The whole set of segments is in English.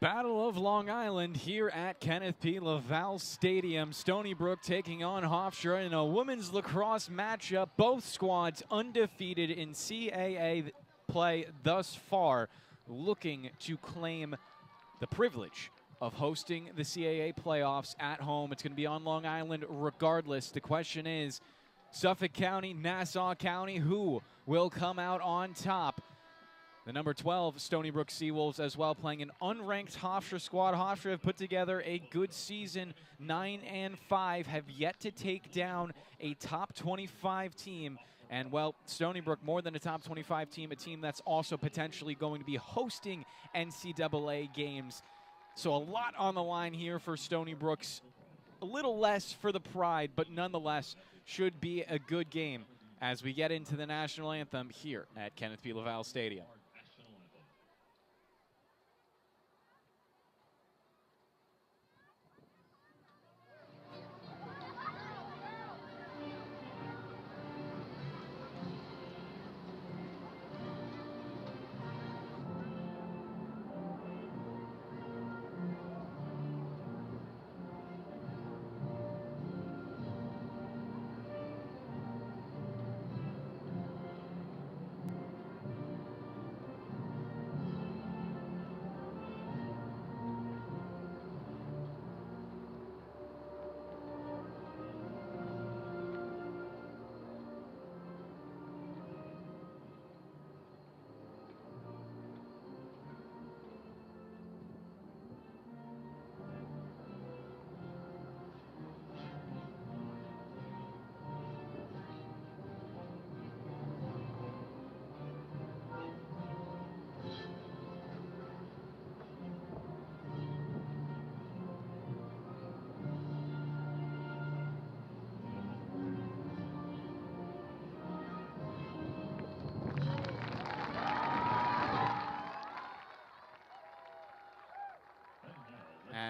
Battle of Long Island here at Kenneth P. Laval Stadium. Stony Brook taking on Hofstra in a women's lacrosse matchup. Both squads undefeated in CAA play thus far, looking to claim the privilege of hosting the CAA playoffs at home. It's going to be on Long Island regardless. The question is, Suffolk County, Nassau County, who will come out on top? The number 12 Stony Brook Seawolves as well, playing an unranked Hofstra squad. Hofstra have put together a good season, 9-5, have yet to take down a top 25 team. And, well, Stony Brook, more than a top 25 team, a team that's also potentially going to be hosting NCAA games. So a lot on the line here for Stony Brook's. A little less for the Pride, but nonetheless should be a good game as we get into the national anthem here at Kenneth P. Laval Stadium.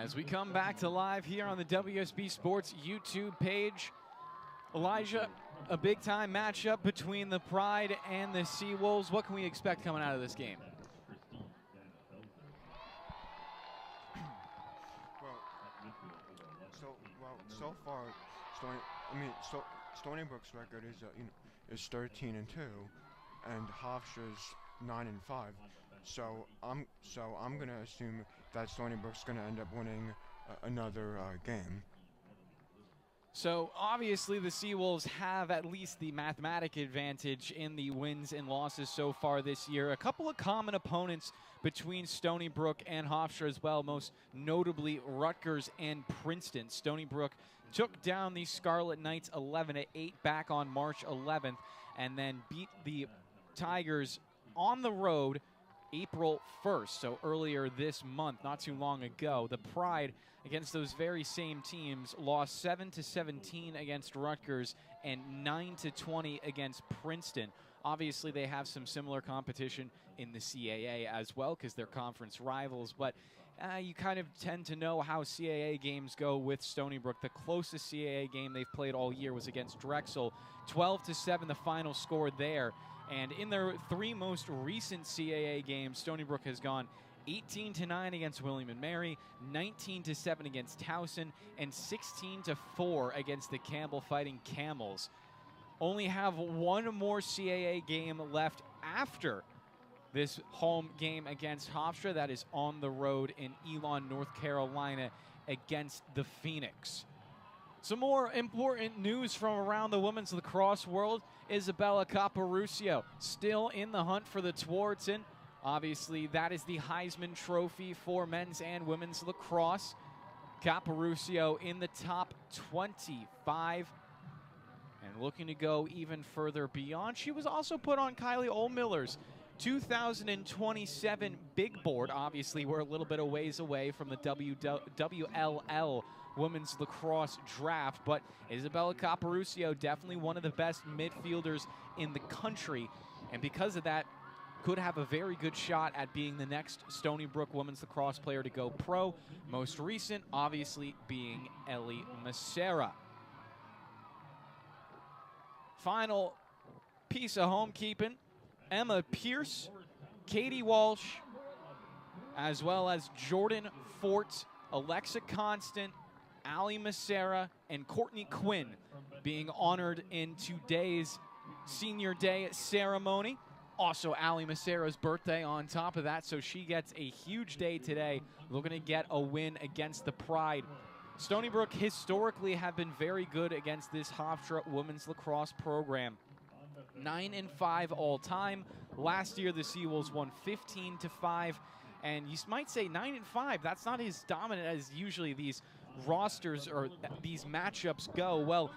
As we come back to live here on the WUSB Sports YouTube page, Elijah, a big-time matchup between the Pride and the Seawolves. What can we expect coming out of this game? So far, Stony Brook's record is 13-2, and Hofstra's 9-5. So I'm going to assume that Stony Brook's going to end up winning another game. So obviously the Seawolves have at least the mathematic advantage in the wins and losses so far this year. A couple of common opponents between Stony Brook and Hofstra as well, most notably Rutgers and Princeton. Stony Brook took down the Scarlet Knights 11-8 back on March 11th and then beat the Tigers on the road April 1st, so earlier this month, not too long ago. The Pride, against those very same teams, lost 7-17 against Rutgers and 9-20 against Princeton. Obviously, they have some similar competition in the CAA as well because they're conference rivals, but you kind of tend to know how CAA games go with Stony Brook. The closest CAA game they've played all year was against Drexel, 12-7 the final score there. And in their three most recent CAA games, Stony Brook has gone 18-9 against William & Mary, 19-7 against Towson, and 16-4 against the Campbell Fighting Camels. Only have one more CAA game left after this home game against Hofstra. That is on the road in Elon, North Carolina against the Phoenix. Some more important news from around the women's lacrosse world. Isabella Caparucio still in the hunt for the Tewaaraton. Obviously, that is the Heisman Trophy for men's and women's lacrosse. Caparucio in the top 25 and looking to go even further beyond. She was also put on Kylie Ohlmiller's 2027 big board. Obviously, we're a little bit of ways away from the WLL women's lacrosse draft, but Isabella Caparucio, definitely one of the best midfielders in the country, and because of that, could have a very good shot at being the next Stony Brook women's lacrosse player to go pro. Most recent, obviously, being Ellie Macera. Final piece of homekeeping, Emma Pierce, Katie Walsh, as well as Jordan Fort, Alexa Constant, Ali Macera, and Courtney Quinn being honored in today's Senior Day ceremony. Also, Ali Macera's birthday on top of that, so she gets a huge day today, looking to get a win against the Pride. Stony Brook historically have been very good against this Hofstra women's lacrosse program. 9-5 all time. Last year, the Seawolves won 15-5, and you might say 9-5. That's not as dominant as usually these rosters or these matchups go. Well,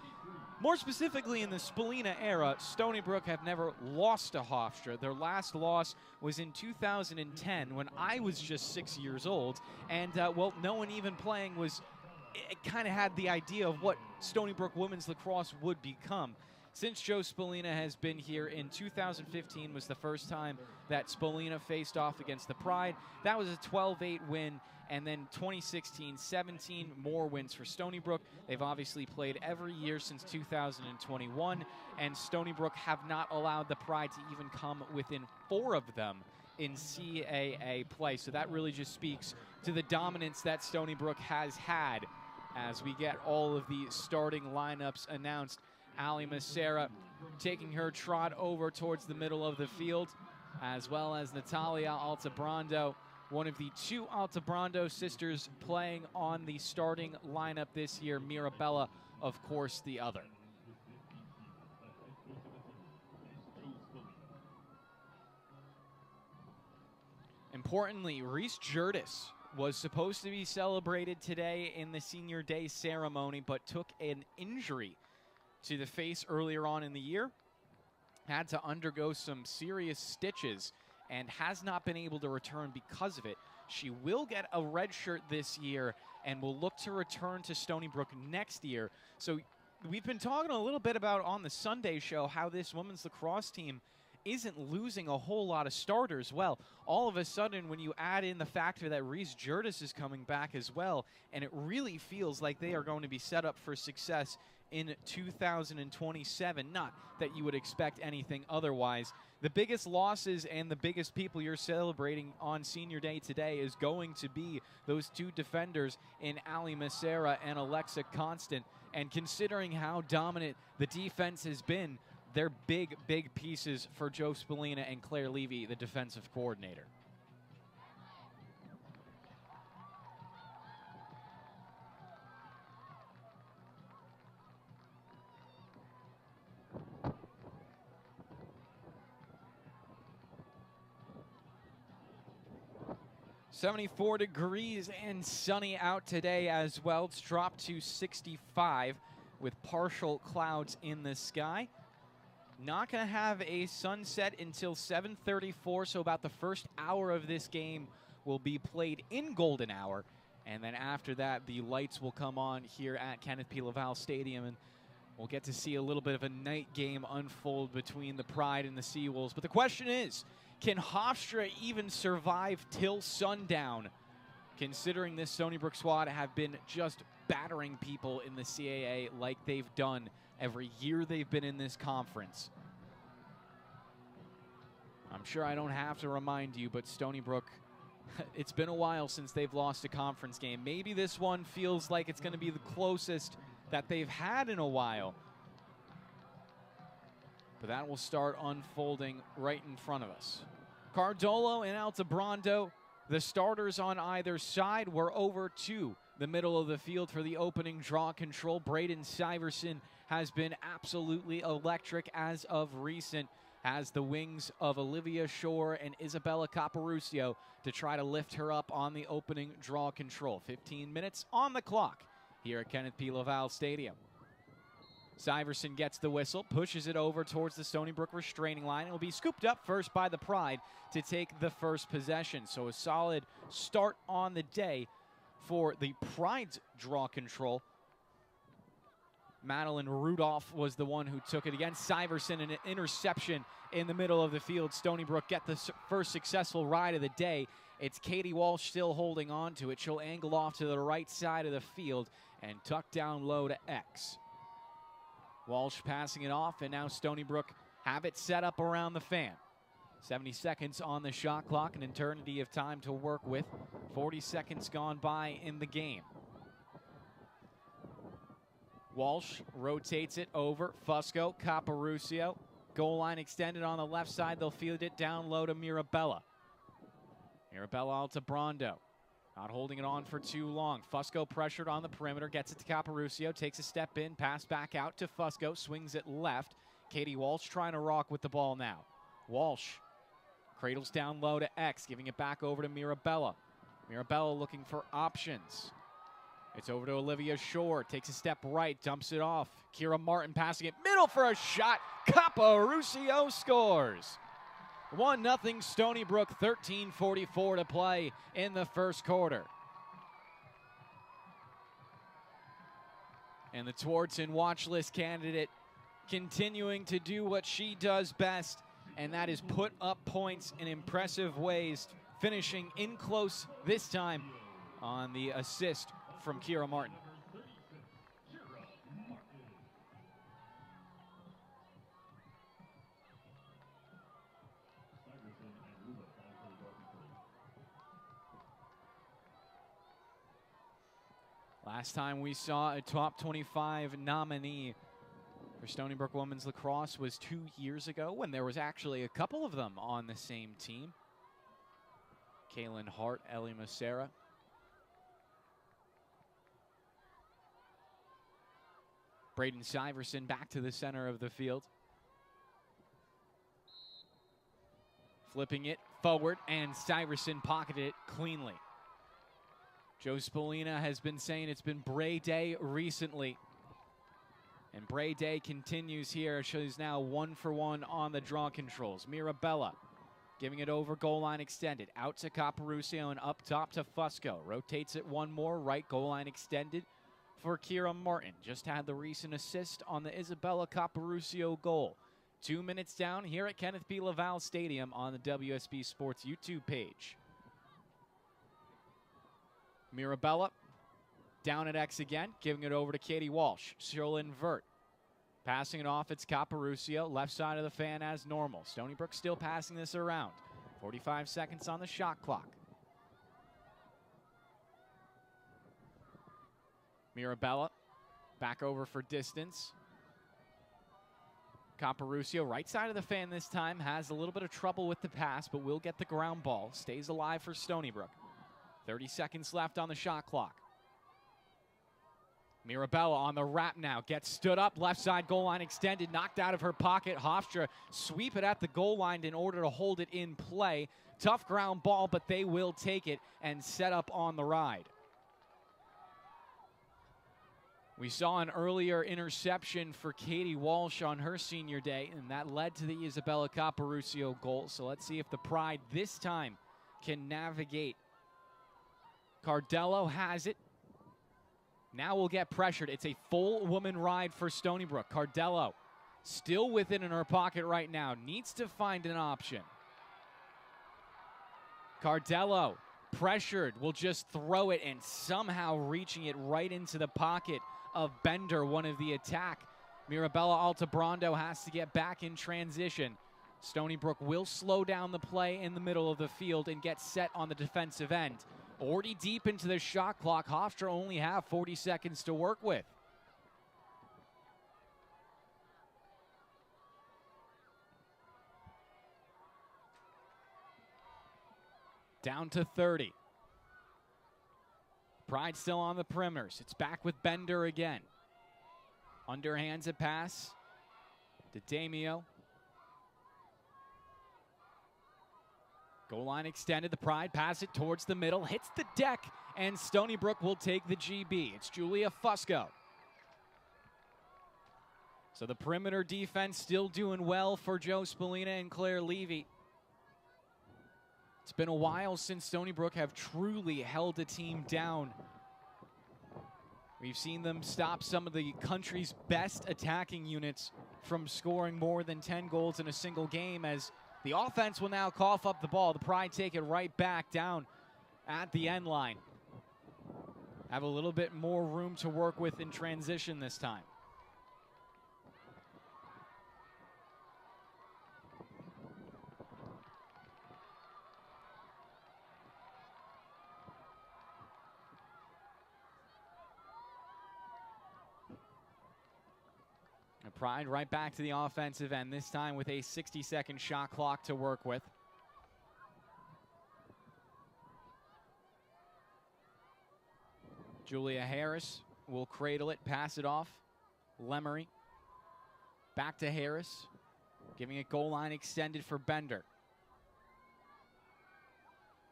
more specifically in the Spallina era, Stony Brook have never lost to Hofstra. Their last loss was in 2010 when I was just 6 years old, and well, no one even playing was kind of had the idea of what Stony Brook women's lacrosse would become. Since Joe Spallina has been here, in 2015 was the first time that Spallina faced off against the Pride. That was a 12-8 win, and then 2016-17, more wins for Stony Brook. They've obviously played every year since 2021, and Stony Brook have not allowed the Pride to even come within 4 of them in CAA play. So that really just speaks to the dominance that Stony Brook has had. As we get all of the starting lineups announced, Ali Macera taking her trot over towards the middle of the field, as well as Natalia Altabrando, one of the 2 Altabrando sisters playing on the starting lineup this year. Mirabella, of course, the other. Importantly, Reese Jurtis was supposed to be celebrated today in the Senior Day ceremony, but took an injury to the face earlier on in the year, had to undergo some serious stitches, and has not been able to return because of it. She will get a red shirt this year and will look to return to Stony Brook next year. So we've been talking a little bit about on the Sunday show how this women's lacrosse team isn't losing a whole lot of starters. Well, all of a sudden, when you add in the factor that Reese Jurtis is coming back as well, and it really feels like they are going to be set up for success in 2027. Not that you would expect anything otherwise. The biggest losses and the biggest people you're celebrating on Senior Day today is going to be those 2 defenders in Ali Macera and Alexa Constant. And considering how dominant the defense has been, they're big, big pieces for Joe Spallina and Claire Levy, the defensive coordinator. .74 degrees and sunny out today as well. It's dropped to 65 with partial clouds in the sky. Not going to have a sunset until 7:34, so about the first hour of this game will be played in golden hour. And then after that, the lights will come on here at Kenneth P. Laval Stadium, and we'll get to see a little bit of a night game unfold between the Pride and the Seawolves. But the question is, can Hofstra even survive till sundown, considering this Stony Brook squad have been just battering people in the CAA like they've done every year they've been in this conference? I'm sure I don't have to remind you, but Stony Brook, it's been a while since they've lost a conference game. Maybe this one feels like it's going to be the closest that they've had in a while. But that will start unfolding right in front of us. Cardolo and Altabrando, the starters on either side, were over to the middle of the field for the opening draw control. Braden Syverson has been absolutely electric as of recent, has the wings of Olivia Shore and Isabella Caparucio to try to lift her up on the opening draw control. 15 minutes on the clock here at Kenneth P. Laval Stadium. Syverson gets the whistle, pushes it over towards the Stony Brook restraining line. It will be scooped up first by the Pride to take the first possession. So a solid start on the day for the Pride's draw control. Madeline Rudolph was the one who took it against Syverson, and an interception in the middle of the field. Stony Brook get the first successful ride of the day. It's Katie Walsh still holding on to it. She'll angle off to the right side of the field and tuck down low to X. Walsh passing it off, and now Stony Brook have it set up around the fan. 70 seconds on the shot clock, an eternity of time to work with. 40 seconds gone by in the game. Walsh rotates it over. Fusco, Caparucio. Goal line extended on the left side. They'll field it down low to Mirabella. Mirabella out to Brondo. Not holding it on for too long. Fusco pressured on the perimeter. Gets it to Caparucio. Takes a step in. Pass back out to Fusco. Swings it left. Katie Walsh trying to rock with the ball now. Walsh cradles down low to X. Giving it back over to Mirabella. Mirabella looking for options. It's over to Olivia Shore. Takes a step right. Dumps it off. Kira Martin passing it middle for a shot. Caparucio scores. 1-0 Stony Brook, 13:44 to play in the first quarter. And the Twartzen watch list candidate continuing to do what she does best, and that is put up points in impressive ways, finishing in close this time on the assist from Kira Martin. Last time we saw a top 25 nominee for Stony Brook Women's Lacrosse was 2 years ago, when there was actually a couple of them on the same team. Kaylin Hart, Ellie Macera. Braden Syverson back to the center of the field. Flipping it forward, and Syverson pocketed it cleanly. Joe Spolina has been saying it's been Bray Day recently. And Bray Day continues here. She's now 1-for-1 on the draw controls. Mirabella giving it over, goal line extended. Out to Caparucio and up top to Fusco. Rotates it one more, right goal line extended for Kira Martin. Just had the recent assist on the Isabella Caparucio goal. 2 minutes down here at Kenneth B. Laval Stadium on the WUSB Sports YouTube page. Mirabella down at X again, giving it over to Katie Walsh. She'll invert. Passing it off, it's Caparucio, left side of the fan as normal. Stony Brook still passing this around. 45 seconds on the shot clock. Mirabella back over for distance. Caparucio, right side of the fan this time, has a little bit of trouble with the pass, but will get the ground ball. Stays alive for Stony Brook. 30 seconds left on the shot clock. Mirabella on the wrap now. Gets stood up. Left side goal line extended. Knocked out of her pocket. Hofstra sweep it at the goal line in order to hold it in play. Tough ground ball, but they will take it and set up on the ride. We saw an earlier interception for Katie Walsh on her senior day, and that led to the Isabella Caparucio goal. So let's see if the Pride this time can navigate. Cardello has it. Now we'll get pressured. It's a full woman ride for Stony Brook. Cardello still with it in her pocket right now. Needs to find an option. Cardello pressured. Will just throw it and somehow reaching it right into the pocket of Bender, one of the attack. Mirabella Altabrando has to get back in transition. Stony Brook will slow down the play in the middle of the field and get set on the defensive end. Already deep into the shot clock. Hofstra only have 40 seconds to work with. Down to 30. Pride still on the perimeters. It's back with Bender again. Underhands a pass to Damio. Goal line extended. The Pride pass it towards the middle. Hits the deck, and Stony Brook will take the GB. It's Julia Fusco. So the perimeter defense still doing well for Joe Spolina and Claire Levy. It's been a while since Stony Brook have truly held a team down. We've seen them stop some of the country's best attacking units from scoring more than 10 goals in a single game, as the offense will now cough up the ball. The Pride take it right back down at the end line. Have a little bit more room to work with in transition this time. Pride right back to the offensive end, this time with a 60-second shot clock to work with. Julia Harris will cradle it, pass it off. Lemery back to Harris, giving it goal line extended for Bender.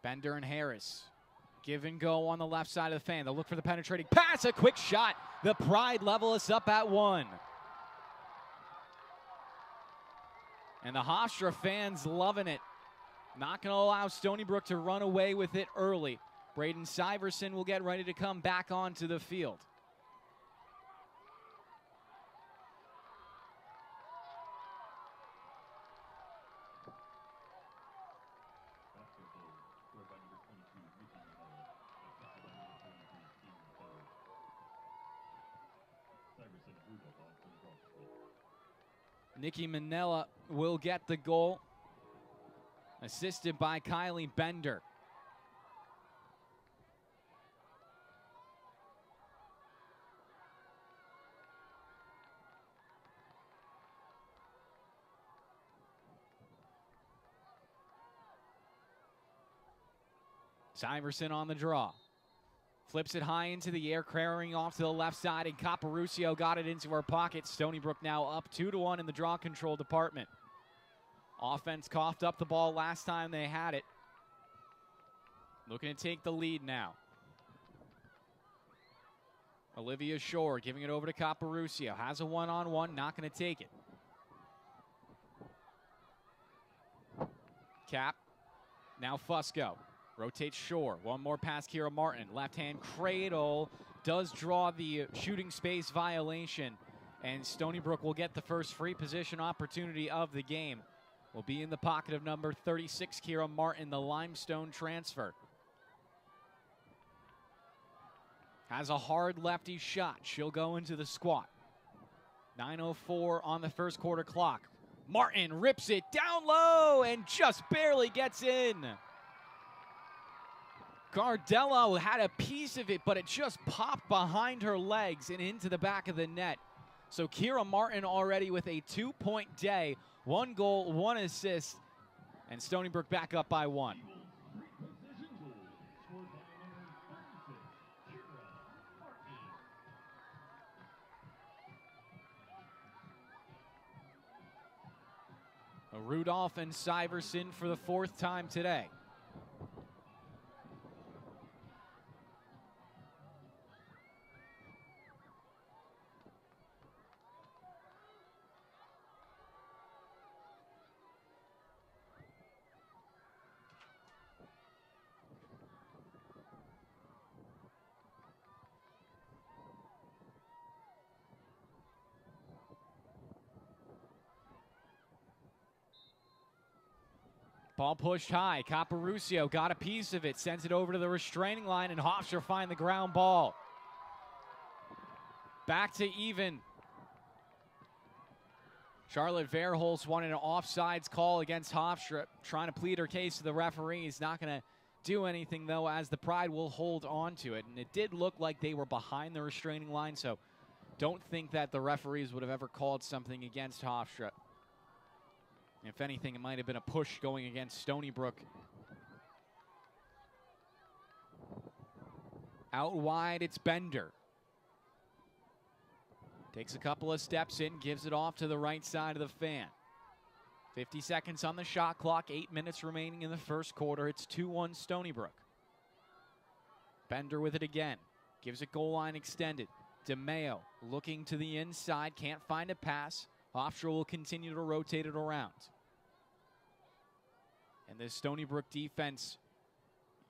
Bender and Harris, give and go on the left side of the fan. They'll look for the penetrating pass, a quick shot. The Pride level us up at 1. And the Hofstra fans loving it. Not going to allow Stony Brook to run away with it early. Braden Syverson will get ready to come back onto the field. Nikki Manella will get the goal, assisted by Kylie Bender. Syverson on the draw. Flips it high into the air, carrying off to the left side, and Caparucio got it into her pocket. Stony Brook now up 2-1 in the draw control department. Offense coughed up the ball last time they had it. Looking to take the lead now. Olivia Shore giving it over to Caparucio. Has a one-on-one, not going to take it. Cap, now Fusco. Rotates Shore. One more pass, Kira Martin. Left-hand cradle. Does draw the shooting space violation. And Stony Brook will get the first free position opportunity of the game. Will be in the pocket of number 36, Kira Martin, the Limestone transfer. Has a hard lefty shot. She'll go into the squat. 9:04 on the first quarter clock. Martin rips it down low and just barely gets in. Gardella had a piece of it, but it just popped behind her legs and into the back of the net. So Kira Martin already with a 2-point day, 1 goal, 1 assist, and Stony Brook back up by 1. Rudolph and Syverson for the 4th time today. Ball pushed high. Caparucio got a piece of it, sends it over to the restraining line, and Hofstra find the ground ball. Back to even. Charlotte Verholz wanted an offsides call against Hofstra, trying to plead her case to the referees. Not going to do anything, though, as the Pride will hold on to it. And it did look like they were behind the restraining line, so don't think that the referees would have ever called something against Hofstra. If anything, it might have been a push going against Stony Brook. Out wide, it's Bender. Takes a couple of steps in, gives it off to the right side of the fan. 50 seconds on the shot clock, 8 minutes remaining in the first quarter. It's 2-1 Stony Brook. Bender with it again. Gives it goal line extended. DeMeo looking to the inside, can't find a pass. Hofstra will continue to rotate it around. And this Stony Brook defense,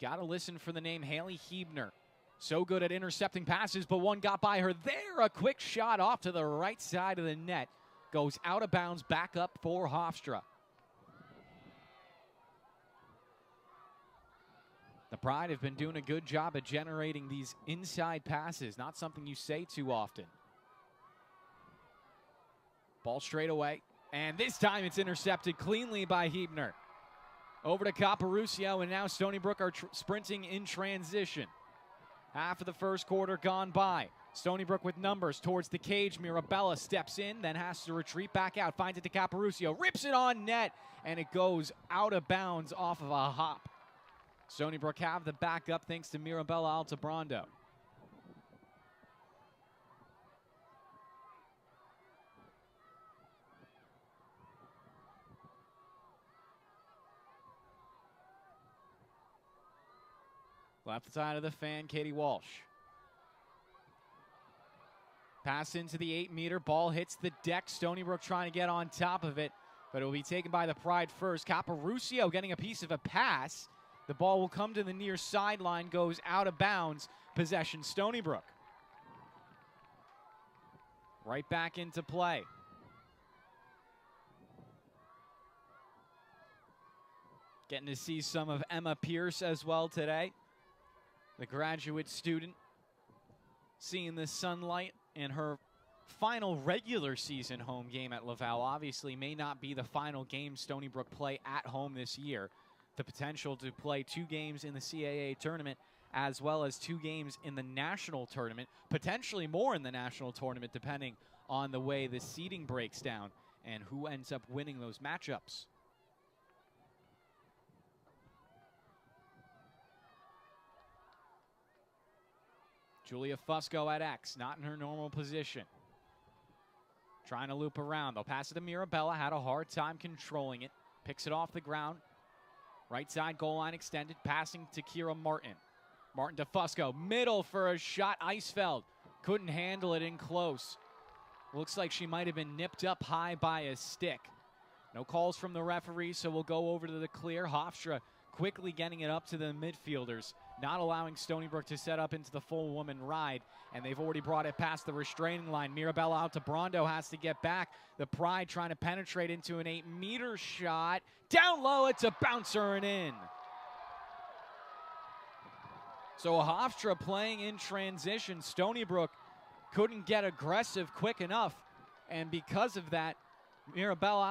got to listen for the name Haley Hebner. So good at intercepting passes, but one got by her there. A quick shot off to the right side of the net. Goes out of bounds, back up for Hofstra. The Pride have been doing a good job at generating these inside passes. Not something you say too often. Ball straight away. And this time it's intercepted cleanly by Hebner. Over to Caparucio, and now Stony Brook are sprinting in transition. Half of the first quarter gone by. Stony Brook with numbers towards the cage. Mirabella steps in, then has to retreat back out. Finds it to Caporuscio, rips it on net, and it goes out of bounds off of a hop. Stony Brook have the backup thanks to Mirabella Altabrando. Left side of the fan, Katie Walsh. Pass into the 8-meter, ball hits the deck. Stony Brook trying to get on top of it, but it will be taken by the Pride first. Caporuscio getting a piece of a pass. The ball will come to the near sideline, goes out of bounds. Possession, Stony Brook. Right back into play. Getting to see some of Emma Pierce as well today. The graduate student seeing the sunlight in her final regular season home game at Laval. Obviously may not be the final game Stony Brook play at home this year. The potential to play 2 games in the CAA tournament as well as 2 games in the national tournament, potentially more in the national tournament depending on the way the seeding breaks down and who ends up winning those matchups. Julia Fusco at X, not in her normal position. Trying to loop around. They'll pass it to Mirabella, had a hard time controlling it. Picks it off the ground. Right side goal line extended, passing to Kira Martin. Martin to Fusco, middle for a shot. Eisfeld couldn't handle it in close. Looks like she might have been nipped up high by a stick. No calls from the referee, so we'll go over to the clear. Hofstra quickly getting it up to the midfielders, not allowing Stony Brook to set up into the full woman ride, and they've already brought it past the restraining line. Mirabella out to Brando, has to get back. The Pride trying to penetrate into an 8-meter shot. Down low, it's a bouncer and in. So Hofstra playing in transition. Stony Brook couldn't get aggressive quick enough, and because of that, Natalia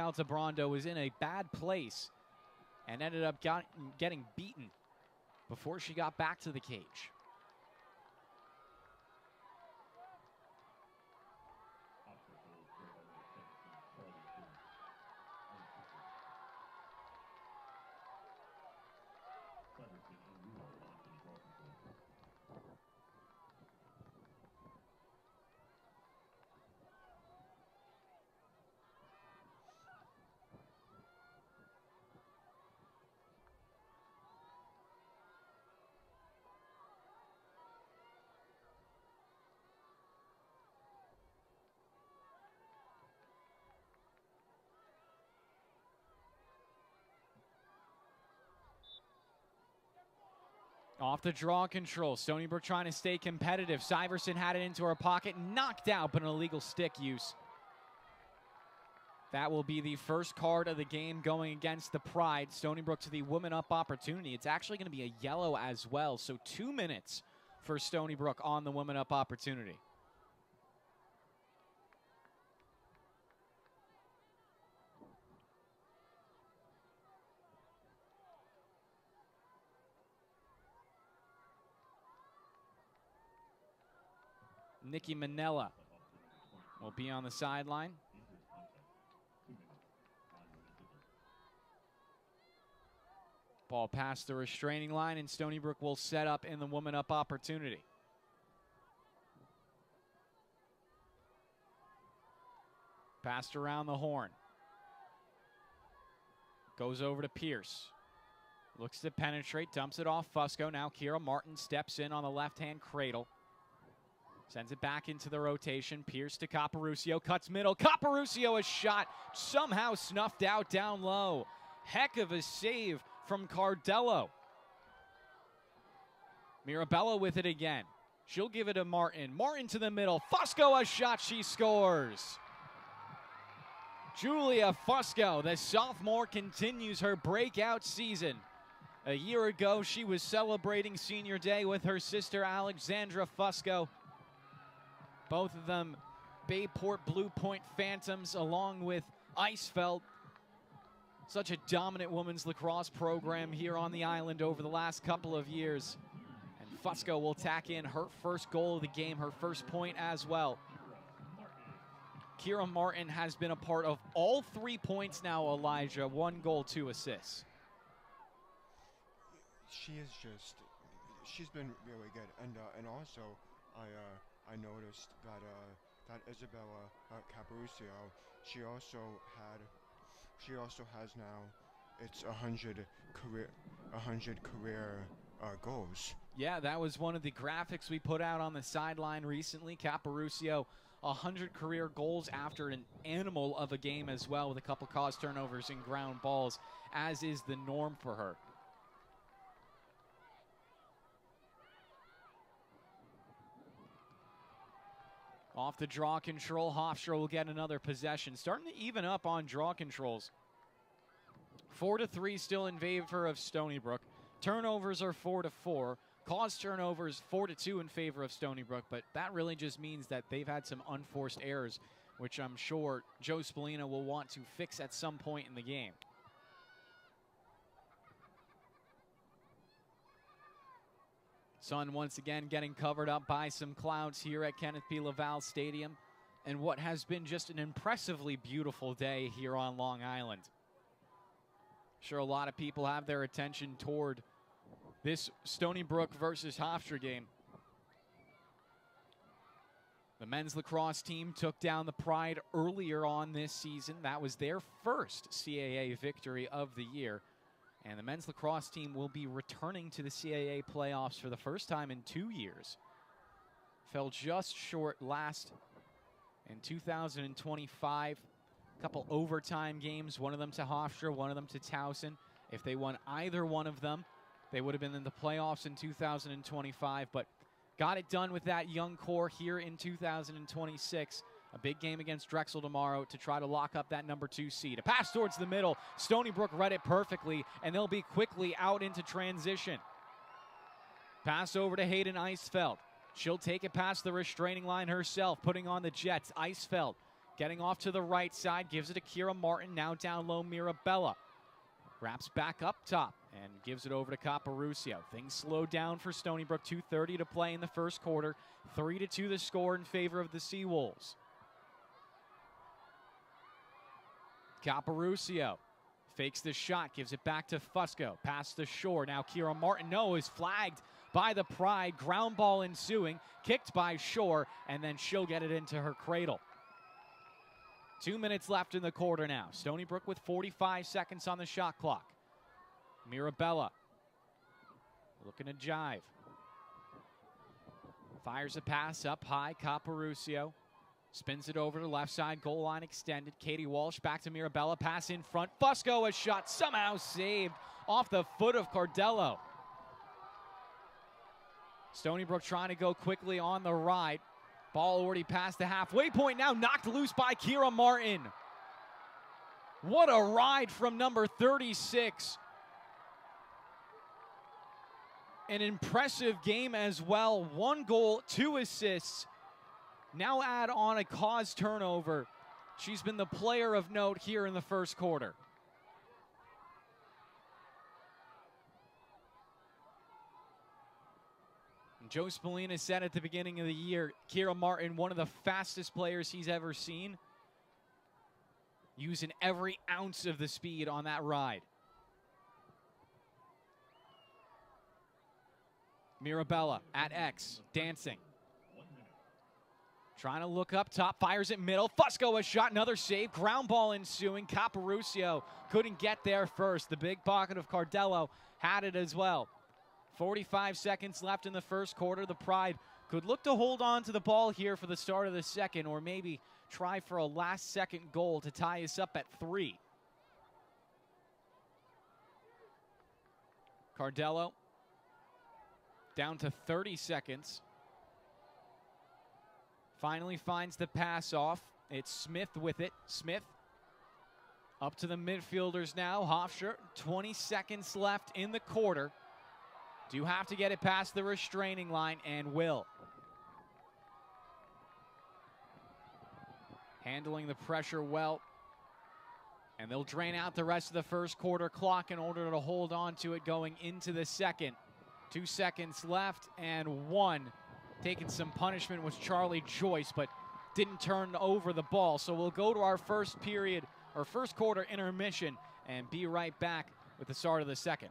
Altabrando was in a bad place and ended up getting beaten before she got back to the cage. Off the draw control. Stony Brook trying to stay competitive. Syverson had it into her pocket, knocked out, but an illegal stick use. That will be the first card of the game going against the Pride. Stony Brook to the woman up opportunity. It's actually going to be a yellow as well, so 2 minutes for Stony Brook on the woman up opportunity. Nikki Manella will be on the sideline. Ball past the restraining line, and Stony Brook will set up in the woman up opportunity. Passed around the horn. Goes over to Pierce. Looks to penetrate, dumps it off Fusco. Now Kira Martin steps in on the left-hand cradle. Sends it back into the rotation. Pierce to Caporuscio, cuts middle. Caporuscio, a shot somehow snuffed out down low. Heck of a save from Cardello. Mirabella with it again. She'll give it to Martin. Martin to the middle. Fusco, a shot, she scores. Julia Fusco, the sophomore, continues her breakout season. A year ago, she was celebrating senior day with her sister Alexandra Fusco. Both of them Bayport Blue Point Phantoms along with Eisfeld. Such a dominant women's lacrosse program here on the island over the last couple of years. Fusco will tack in her first goal of the game, her first point as well. Kira Martin has been a part of all 3 points now, Elijah. 1 goal, 2 assists. She's been really good, and also I noticed that Isabella Caparucio, she also has now it's 100 career goals. Yeah, that was one of the graphics we put out on the sideline recently. Caparucio, 100 career goals after an animal of a game as well, with a couple caused turnovers and ground balls, as is the norm for her. Off the draw control, Hofstra will get another possession. Starting to even up on draw controls. 4-3 still in favor of Stony Brook. Turnovers are 4-4. Caused turnovers 4-2 in favor of Stony Brook, but that really just means that they've had some unforced errors, which I'm sure Joe Spallina will want to fix at some point in the game. Sun once again getting covered up by some clouds here at Kenneth P. Laval Stadium, and what has been just an impressively beautiful day here on Long Island. Sure, a lot of people have their attention toward this Stony Brook versus Hofstra game. The men's lacrosse team took down the Pride earlier on this season. That was their first CAA victory of the year. And the men's lacrosse team will be returning to the CAA playoffs for the first time in 2 years. Fell just short last in 2025. A couple overtime games, one of them to Hofstra, one of them to Towson. If they won either one of them, they would have been in the playoffs in 2025, but got it done with that young core here in 2026. A big game against Drexel tomorrow to try to lock up that number 2 seed. A pass towards the middle. Stony Brook read it perfectly, and they'll be quickly out into transition. Pass over to Hayden Eisfeld. She'll take it past the restraining line herself, putting on the Jets. Eisfeld getting off to the right side, gives it to Kira Martin. Now down low, Mirabella. Wraps back up top and gives it over to Caparucio. Things slow down for Stony Brook. 2:30 to play in the first quarter. 3-2 the score in favor of the Seawolves. Caparucio fakes the shot, gives it back to Fusco. Past the shore. Now Kira Martin, is flagged by the Pride. Ground ball ensuing. Kicked by Shore, and then she'll get it into her cradle. 2 minutes left in the quarter now. Stony Brook with 45 seconds on the shot clock. Mirabella looking to jive. Fires a pass up high. Caparucio spins it over to left side. Goal line extended. Katie Walsh back to Mirabella. Pass in front. Fusco, a shot somehow saved off the foot of Cardello. Stony Brook trying to go quickly on the ride. Ball already past the halfway point now, knocked loose by Kira Martin. What a ride from number 36. An impressive game as well. 1 goal, 2 assists. Now add on a caused turnover. She's been the player of note here in the first quarter. Joe Spallina said at the beginning of the year, Kira Martin, one of the fastest players he's ever seen, using every ounce of the speed on that ride. Mirabella at X, dancing. Trying to look up top, fires it middle. Fusco a shot, another save. Ground ball ensuing. Caparucio couldn't get there first. The big pocket of Cardello had it as well. 45 seconds left in the first quarter. The Pride could look to hold on to the ball here for the start of the second, or maybe try for a last-second goal to tie us up at 3. Cardello down to 30 seconds. Finally finds the pass off. It's Smith with it. Smith up to the midfielders now. Hofstra, 20 seconds left in the quarter. Do have to get it past the restraining line, and will. Handling the pressure well. And they'll drain out the rest of the first quarter clock in order to hold on to it going into the second. 2 seconds left, and one. Taking some punishment was Charlie Joyce, but didn't turn over the ball. So we'll go to our first period, or first quarter intermission, and be right back with the start of the second.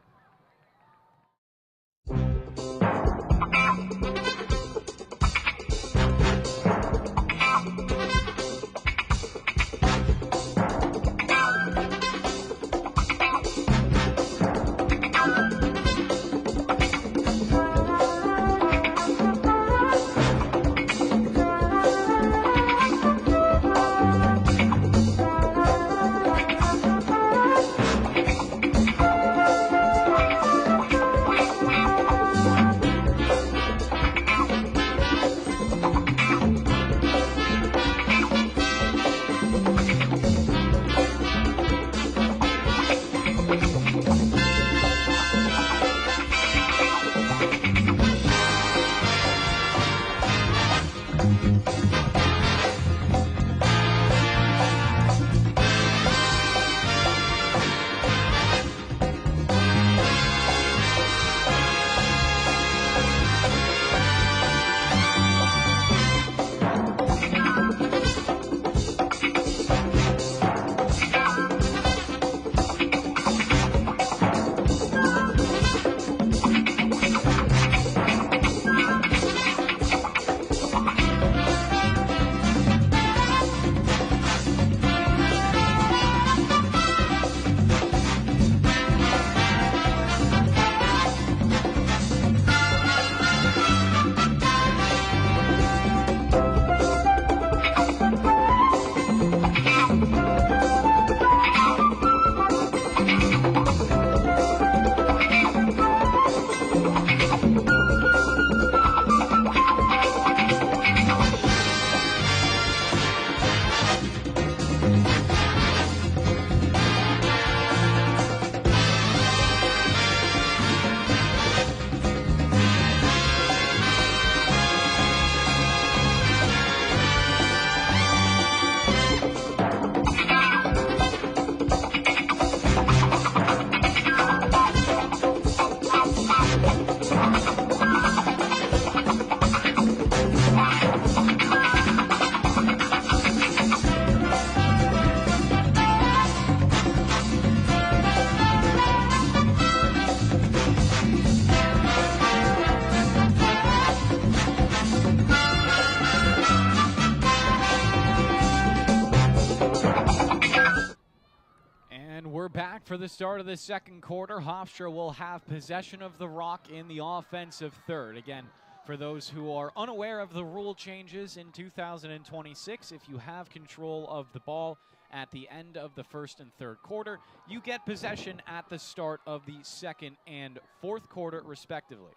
For the start of the second quarter, Hofstra will have possession of the rock in the offensive third. Again, for those who are unaware of the rule changes in 2026, if you have control of the ball at the end of the first and third quarter, you get possession at the start of the second and fourth quarter, respectively.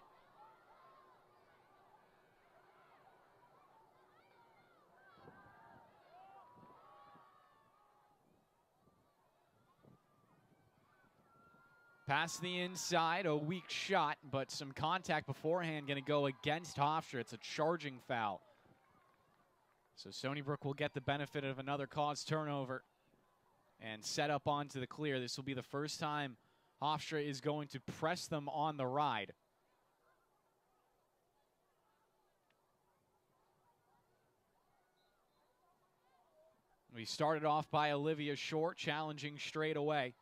Pass the inside, a weak shot, but some contact beforehand going to go against Hofstra. It's a charging foul. So Stony Brook will get the benefit of another caused turnover and set up onto the clear. This will be the first time Hofstra is going to press them on the ride. We started off by Olivia Shore, challenging straight away.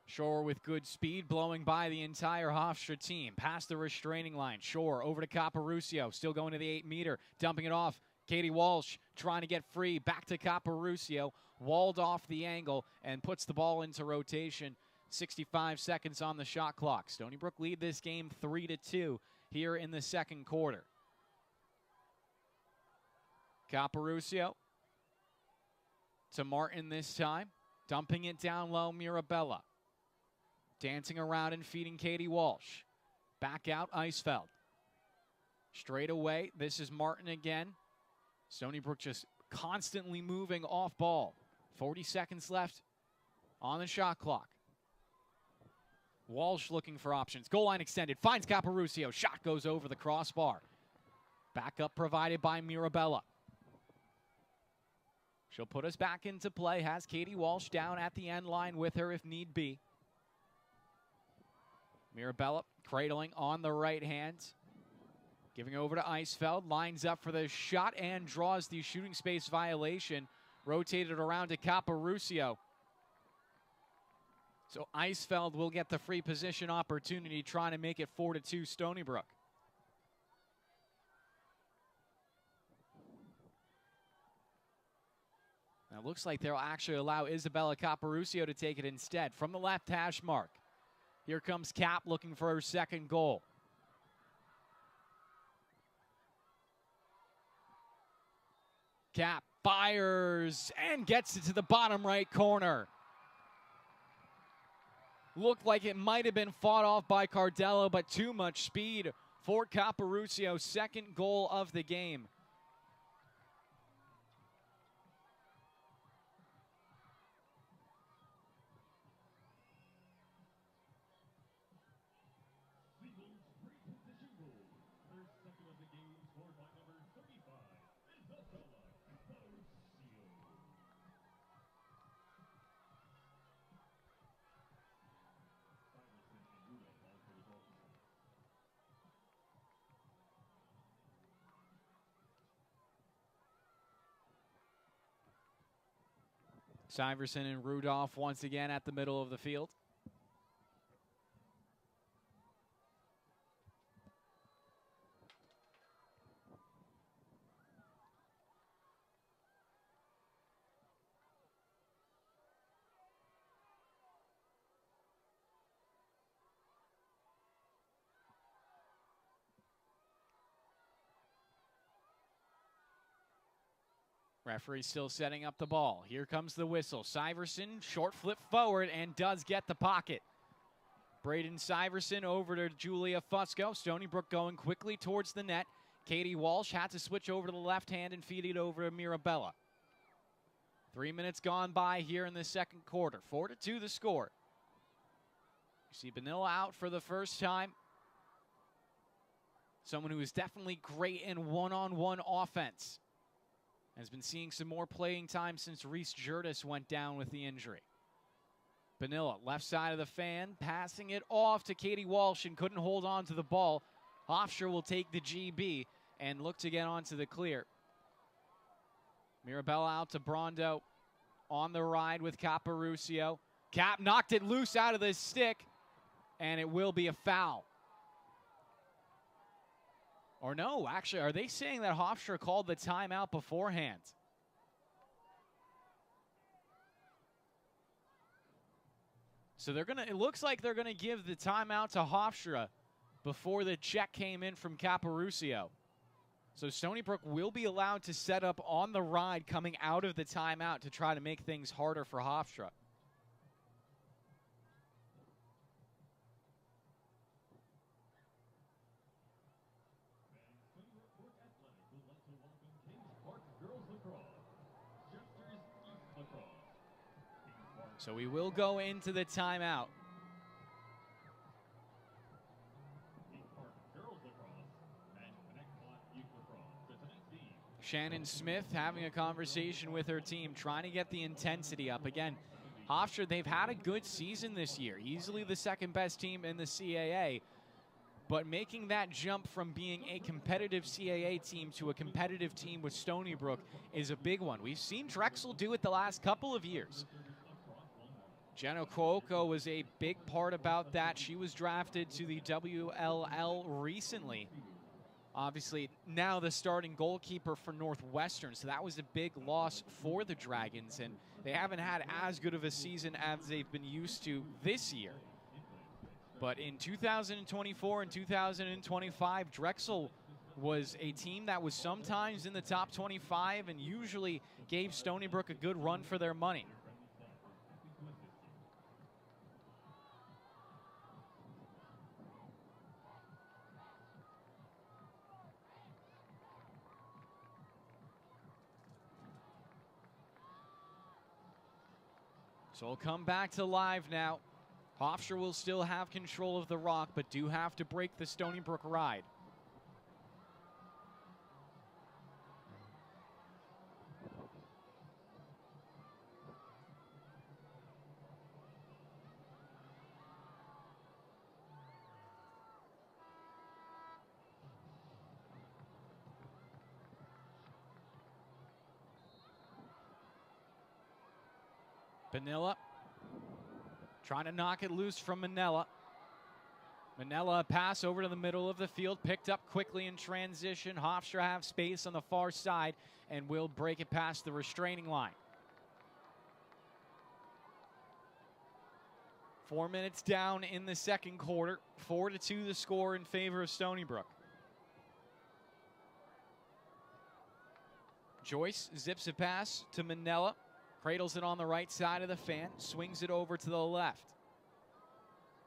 Shore with good speed, blowing by the entire Hofstra team. Past the restraining line. Shore over to Caparucio, still going to the 8-meter, dumping it off. Katie Walsh trying to get free. Back to Caparucio, walled off the angle and puts the ball into rotation. 65 seconds on the shot clock. Stony Brook lead this game 3-2 here in the second quarter. Caparucio to Martin this time, dumping it down low. Mirabella dancing around and feeding Katie Walsh. Back out Eisfeld. Straight away, this is Martin again. Stony Brook just constantly moving off ball. 40 seconds left on the shot clock. Walsh looking for options. Goal line extended, finds Caparucio. Shot goes over the crossbar. Backup provided by Mirabella. She'll put us back into play. Has Katie Walsh down at the end line with her if need be. Mirabella cradling on the right hand. Giving over to Eisfeld. Lines up for the shot and draws the shooting space violation. Rotated around to Caparucio. So Eisfeld will get the free position opportunity, trying to make it 4-2 Stony Brook. Now it looks like they'll actually allow Isabella Caparucio to take it instead. From the left hash mark. Here comes Cap looking for her second goal. Cap fires and gets it to the bottom right corner. Looked like it might have been fought off by Cardello, but too much speed for Caparucio. Second goal of the game. Syverson and Rudolph once again at the middle of the field. Referee still setting up the ball. Here comes the whistle. Syverson, short flip forward, and does get the pocket. Braden Syverson over to Julia Fusco. Stony Brook going quickly towards the net. Katie Walsh had to switch over to the left hand and feed it over to Mirabella. 3 minutes gone by here in the second quarter. 4-2 the score. You see Benilla out for the first time. Someone who is definitely great in one-on-one offense. Has been seeing some more playing time since Reese Jurtis went down with the injury. Benilla, left side of the fan, passing it off to Katie Walsh and couldn't hold on to the ball. Hofstra will take the GB and look to get onto the clear. Mirabella out to Brondo on the ride with Caparucio. Cap knocked it loose out of the stick, and it will be a foul. Or no, actually, are they saying that Hofstra called the timeout beforehand? So they're gonna. It looks like they're gonna give the timeout to Hofstra before the check came in from Caparucio. So Stony Brook will be allowed to set up on the ride coming out of the timeout to try to make things harder for Hofstra. So we will go into the timeout. Shannon Smith having a conversation with her team, trying to get the intensity up. Again, Hofstra, they've had a good season this year. Easily the second best team in the CAA. But making that jump from being a competitive CAA team to a competitive team with Stony Brook is a big one. We've seen Drexel do it the last couple of years. Jenna Cuoco was a big part about that. She was drafted to the WLL recently. Obviously, now the starting goalkeeper for Northwestern, so that was a big loss for the Dragons, and they haven't had as good of a season as they've been used to this year. But in 2024 and 2025, Drexel was a team that was sometimes in the top 25 and usually gave Stony Brook a good run for their money. So we'll come back to live now. Hofstra will still have control of the rock, but do have to break the Stony Brook ride. Benilla trying to knock it loose from Manella. Manella, a pass over to the middle of the field, picked up quickly in transition. Hofstra have space on the far side and will break it past the restraining line. 4 minutes down in the second quarter. 4-2 the score in favor of Stony Brook. Joyce zips a pass to Manella. Cradles it on the right side of the fan. Swings it over to the left.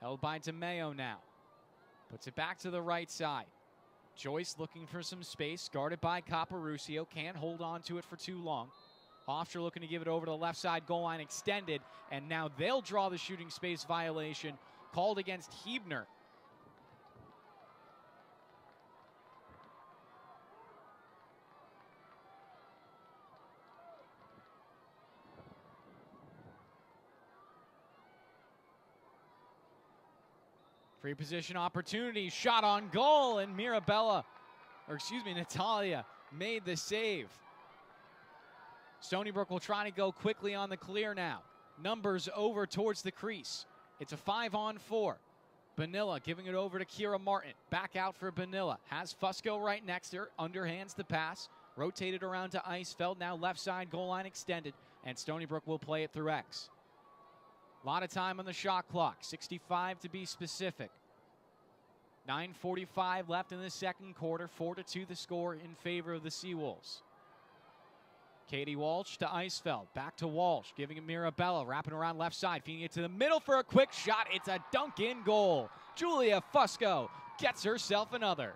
Held by DeMeo now. Puts it back to the right side. Joyce looking for some space. Guarded by Caparucio. Can't hold on to it for too long. Hofstra looking to give it over to the left side. Goal line extended. And now they'll draw the shooting space violation called against Hebner. Free position opportunity, shot on goal, and Natalia made the save. Stony Brook will try to go quickly on the clear now. Numbers over towards the crease. It's a 5-on-4. Benilla giving it over to Kira Martin. Back out for Benilla. Has Fusco right next to her. Underhands the pass. Rotated around to Icefeld. Now left side goal line extended. And Stony Brook will play it through X. A lot of time on the shot clock, 65 to be specific. 9:45 left in the second quarter, 4-2 the score in favor of the Seawolves. Katie Walsh to Icefeld, back to Walsh, giving it Mirabella, wrapping around left side, feeding it to the middle for a quick shot. It's a dunk-in goal. Julia Fusco gets herself another.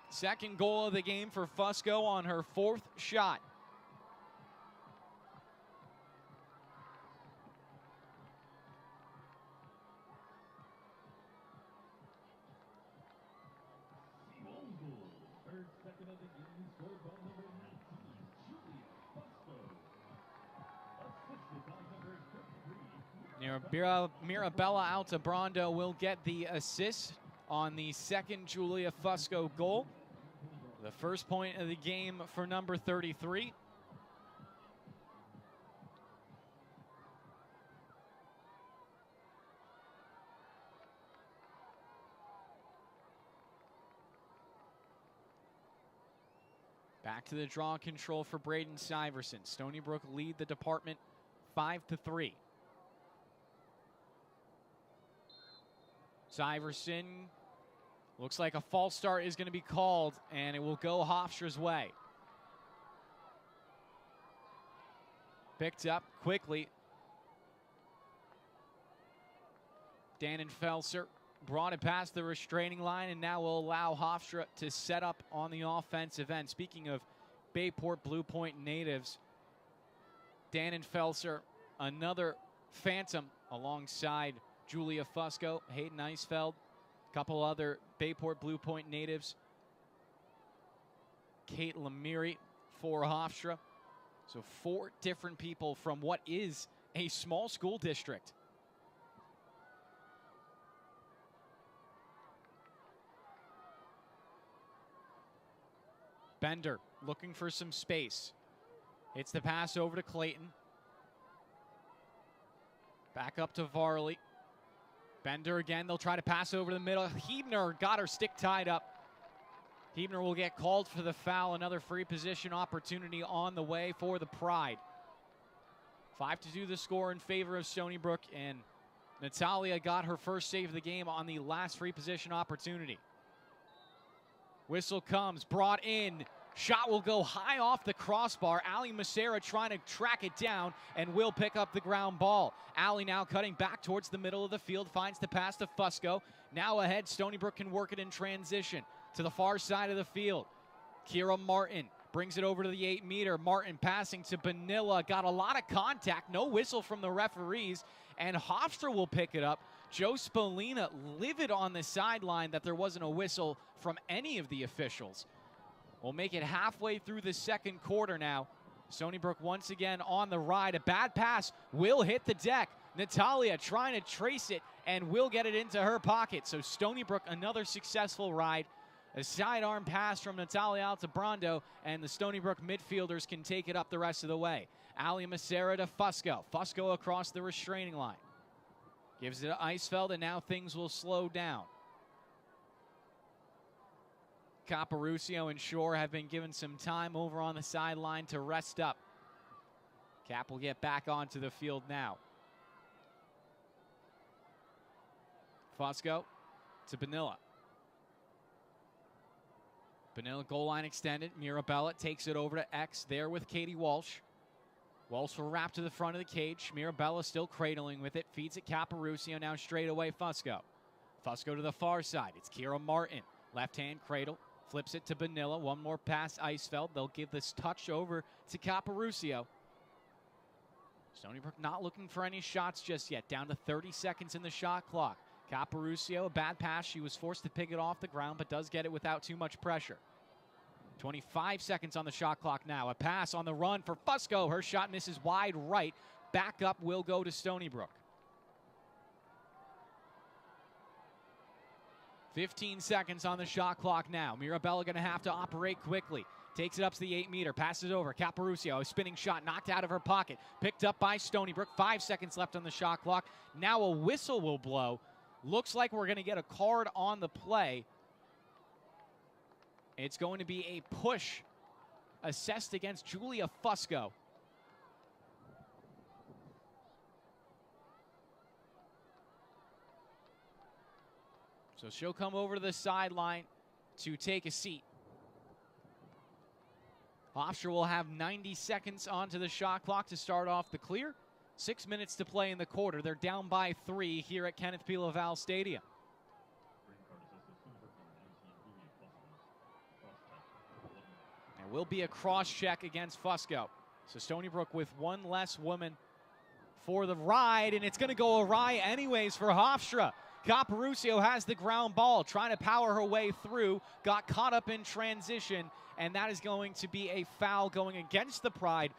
Second goal of the game for Fusco on her fourth shot. Mirabella Altabrando will get the assist on the second Julia Fusco goal. The first point of the game for number 33. Back to the draw control for Braden Syverson. Stony Brook lead the department 5-3. Syverson, looks like a false start is going to be called, and it will go Hofstra's way. Picked up quickly. Dannenfelser brought it past the restraining line and now will allow Hofstra to set up on the offensive end. Speaking of Bayport Blue Point natives, Dannenfelser, another phantom alongside Julia Fusco, Hayden Icefeld, a couple other Bayport Blue Point natives. Kate Lemire for Hofstra. So 4 different people from what is a small school district. Bender looking for some space. Hits the pass over to Clayton. Back up to Varley. Bender again, they'll try to pass over the middle. Hebner got her stick tied up. Hebner will get called for the foul. Another free position opportunity on the way for the Pride. 5-2 the score in favor of Stony Brook, and Natalia got her first save of the game on the last free position opportunity. Whistle comes, brought in. Shot will go high off the crossbar. Ali Macera trying to track it down and will pick up the ground ball. Ali now cutting back towards the middle of the field, finds the pass to Fusco. Now ahead, Stony Brook can work it in transition to the far side of the field. Kira Martin brings it over to the 8-meter. Martin passing to Benilla. Got a lot of contact. No whistle from the referees. And Hofstra will pick it up. Joe Spolina livid on the sideline that there wasn't a whistle from any of the officials. We'll make it halfway through the second quarter now. Stony Brook once again on the ride. A bad pass will hit the deck. Natalia trying to trace it and will get it into her pocket. So Stony Brook, another successful ride A sidearm pass from Natalia Altabrando, and the Stony Brook midfielders can take it up the rest of the way. Ali Macera to Fusco. Fusco across the restraining line. Gives it to Eisfeld, and now things will slow down. Caparucio and Shore have been given some time over on the sideline to rest up. Cap will get back onto the field now. Fusco to Benilla. Benilla goal line extended. Mirabella takes it over to X there with Katie Walsh. Walsh will wrap to the front of the cage. Mirabella still cradling with it. Feeds it Caparucio, now straight away Fusco. Fusco to the far side. It's Kira Martin. Left-hand cradle. Flips it to Benilla. One more pass Eisfeld. They'll give this touch over to Caparucio. Stony Brook not looking for any shots just yet. Down to 30 seconds in the shot clock. Caparucio, a bad pass. She was forced to pick it off the ground, but does get it without too much pressure. 25 seconds on the shot clock now. A pass on the run for Fusco. Her shot misses wide right. Back up will go to Stony Brook. 15 seconds on the shot clock now. Mirabella going to have to operate quickly. Takes it up to the 8-meter. Passes over. Caparucio, a spinning shot knocked out of her pocket. Picked up by Stony Brook. 5 seconds left on the shot clock. Now a whistle will blow. Looks like we're going to get a card on the play. It's going to be a push assessed against Julia Fusco. So she'll come over to the sideline to take a seat. Hofstra will have 90 seconds onto the shot clock to start off the clear. 6 minutes to play in the quarter. They're down by 3 here at Kenneth P. Laval Stadium. There will be a cross check against Fusco. So Stony Brook with one less woman for the ride, and it's going to go awry anyways for Hofstra. Caparucio has the ground ball, trying to power her way through, got caught up in transition, and that is going to be a foul going against the Pride.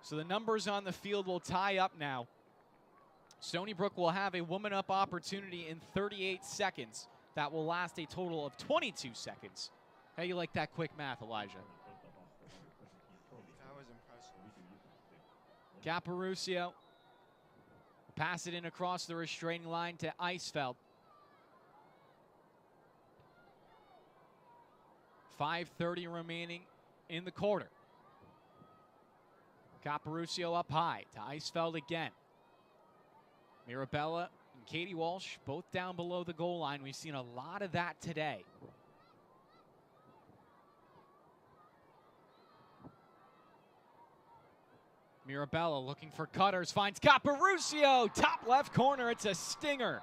So the numbers on the field will tie up now. Stony Brook will have a woman up opportunity in 38 seconds. That will last a total of 22 seconds. How you like that quick math, Elijah? That was impressive. Caparucio will pass it in across the restraining line to Eisfeld. 5:30 remaining in the quarter. Caparucio up high to Eisfeld again. Mirabella and Katie Walsh both down below the goal line. We've seen a lot of that today. Mirabella looking for cutters, finds Caparucio, top left corner, it's a stinger.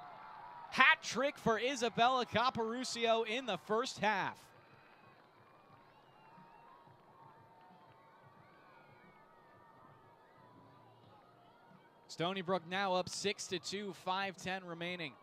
Hat trick for Isabella Caparucio in the first half. Stony Brook now up 6-2, 5:10 remaining.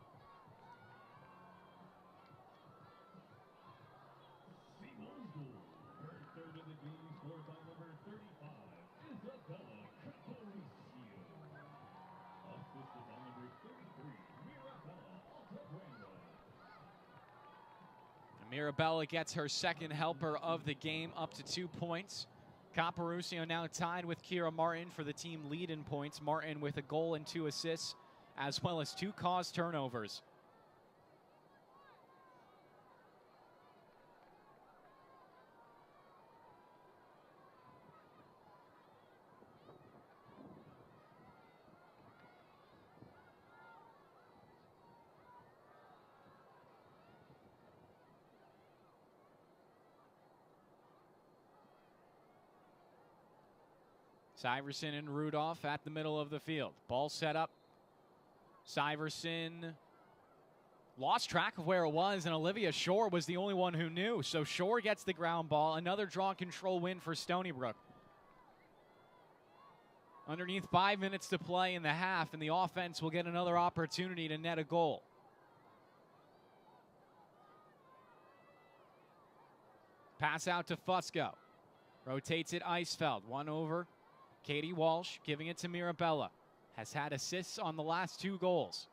Mirabella gets her second helper of the game, up to 2 points. Caparucio now tied with Kira Martin for the team lead in points. Martin with a goal and 2 assists, as well as 2 caused turnovers. Syverson and Rudolph at the middle of the field. Ball set up. Syverson lost track of where it was, and Olivia Shore was the only one who knew. So Shore gets the ground ball. Another draw control win for Stony Brook. Underneath 5 minutes to play in the half, and the offense will get another opportunity to net a goal. Pass out to Fusco. Rotates it Eisfeld. One over. Katie Walsh giving it to Mirabella. Has had assists on the last 2 goals.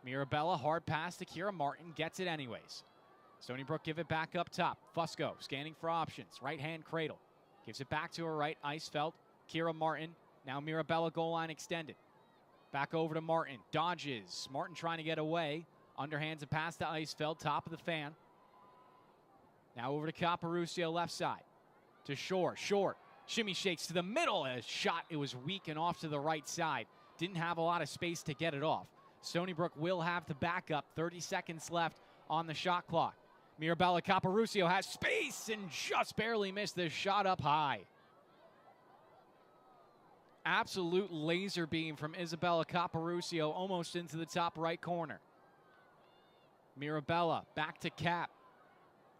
Mirabella, hard pass to Kira Martin, gets it anyways. Stony Brook give it back up top. Fusco scanning for options. Right hand cradle. Gives it back to her right. Eisfeld. Kira Martin. Now Mirabella goal line extended. Back over to Martin. Dodges. Martin trying to get away. Underhands a pass to Eisfeld. Top of the fan. Now over to Caparusio left side. To Shore. Short. Shimmy shakes to the middle. A shot. It was weak and off to the right side. Didn't have a lot of space to get it off. Stony Brook will have to back up. 30 seconds left on the shot clock. Mirabella Caparusio has space and just barely missed the shot up high. Absolute laser beam from Isabella Caparusio almost into the top right corner. Mirabella back to Cap.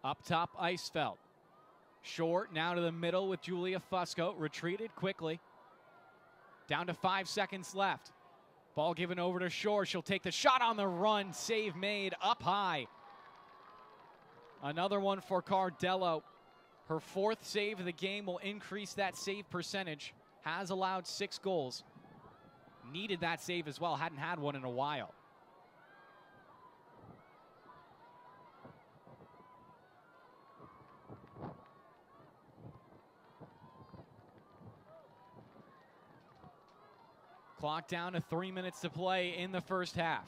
Up top, Eisfeld. Short now to the middle with Julia Fusco. Retreated quickly. Down to 5 seconds left. Ball given over to Shore. She'll take the shot on the run. Save made up high. Another one for Cardello. Her 4th save of the game will increase that save percentage. Has allowed 6 goals. Needed that save as well. Hadn't had one in a while. Clock down to 3 minutes to play in the first half.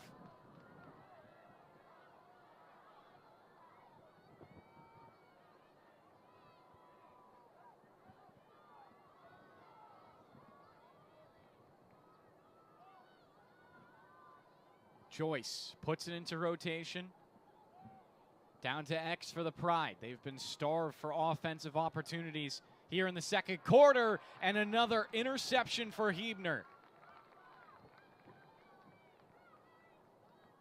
Joyce puts it into rotation. Down to X for the Pride. They've been starved for offensive opportunities here in the second quarter, and another interception for Hebner.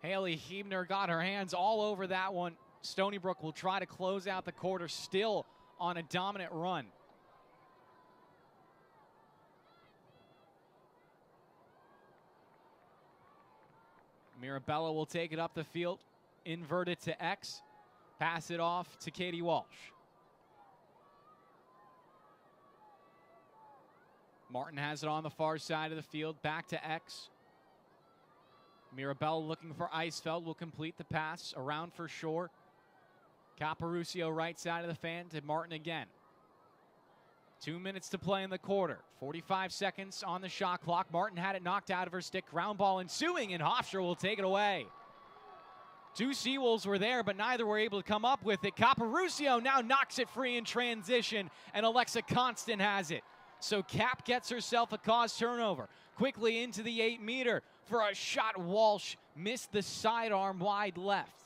Haley Hebner got her hands all over that one. Stony Brook will try to close out the quarter, still on a dominant run. Mirabella will take it up the field, invert it to X, pass it off to Katie Walsh. Martin has it on the far side of the field, back to X. Mirabella looking for Eisfeld, will complete the pass, around for Shore. Caparusio right side of the fan to Martin again. 2 minutes to play in the quarter. 45 seconds on the shot clock. Martin had it knocked out of her stick. Ground ball ensuing, and Hofstra will take it away. 2 Seawolves were there, but neither were able to come up with it. Caparusio now knocks it free in transition, and Alexa Constant has it. So Cap gets herself a cause turnover. Quickly into the 8-meter for a shot. Walsh missed the sidearm wide left.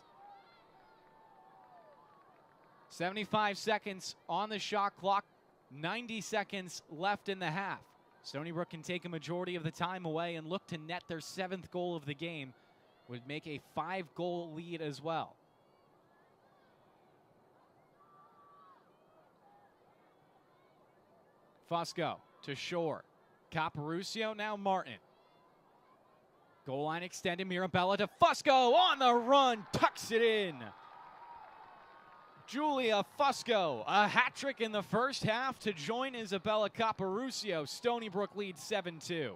75 seconds on the shot clock. 90 seconds left in the half. Stony Brook can take a majority of the time away and look to net their 7th goal of the game. Would make a 5-goal lead as well. Fusco to Shore. Caparusio, now Martin. Goal line extended. Mirabella to Fusco on the run. Tucks it in. Julia Fusco, a hat trick in the first half to join Isabella Caparusio. Stony Brook leads 7-2.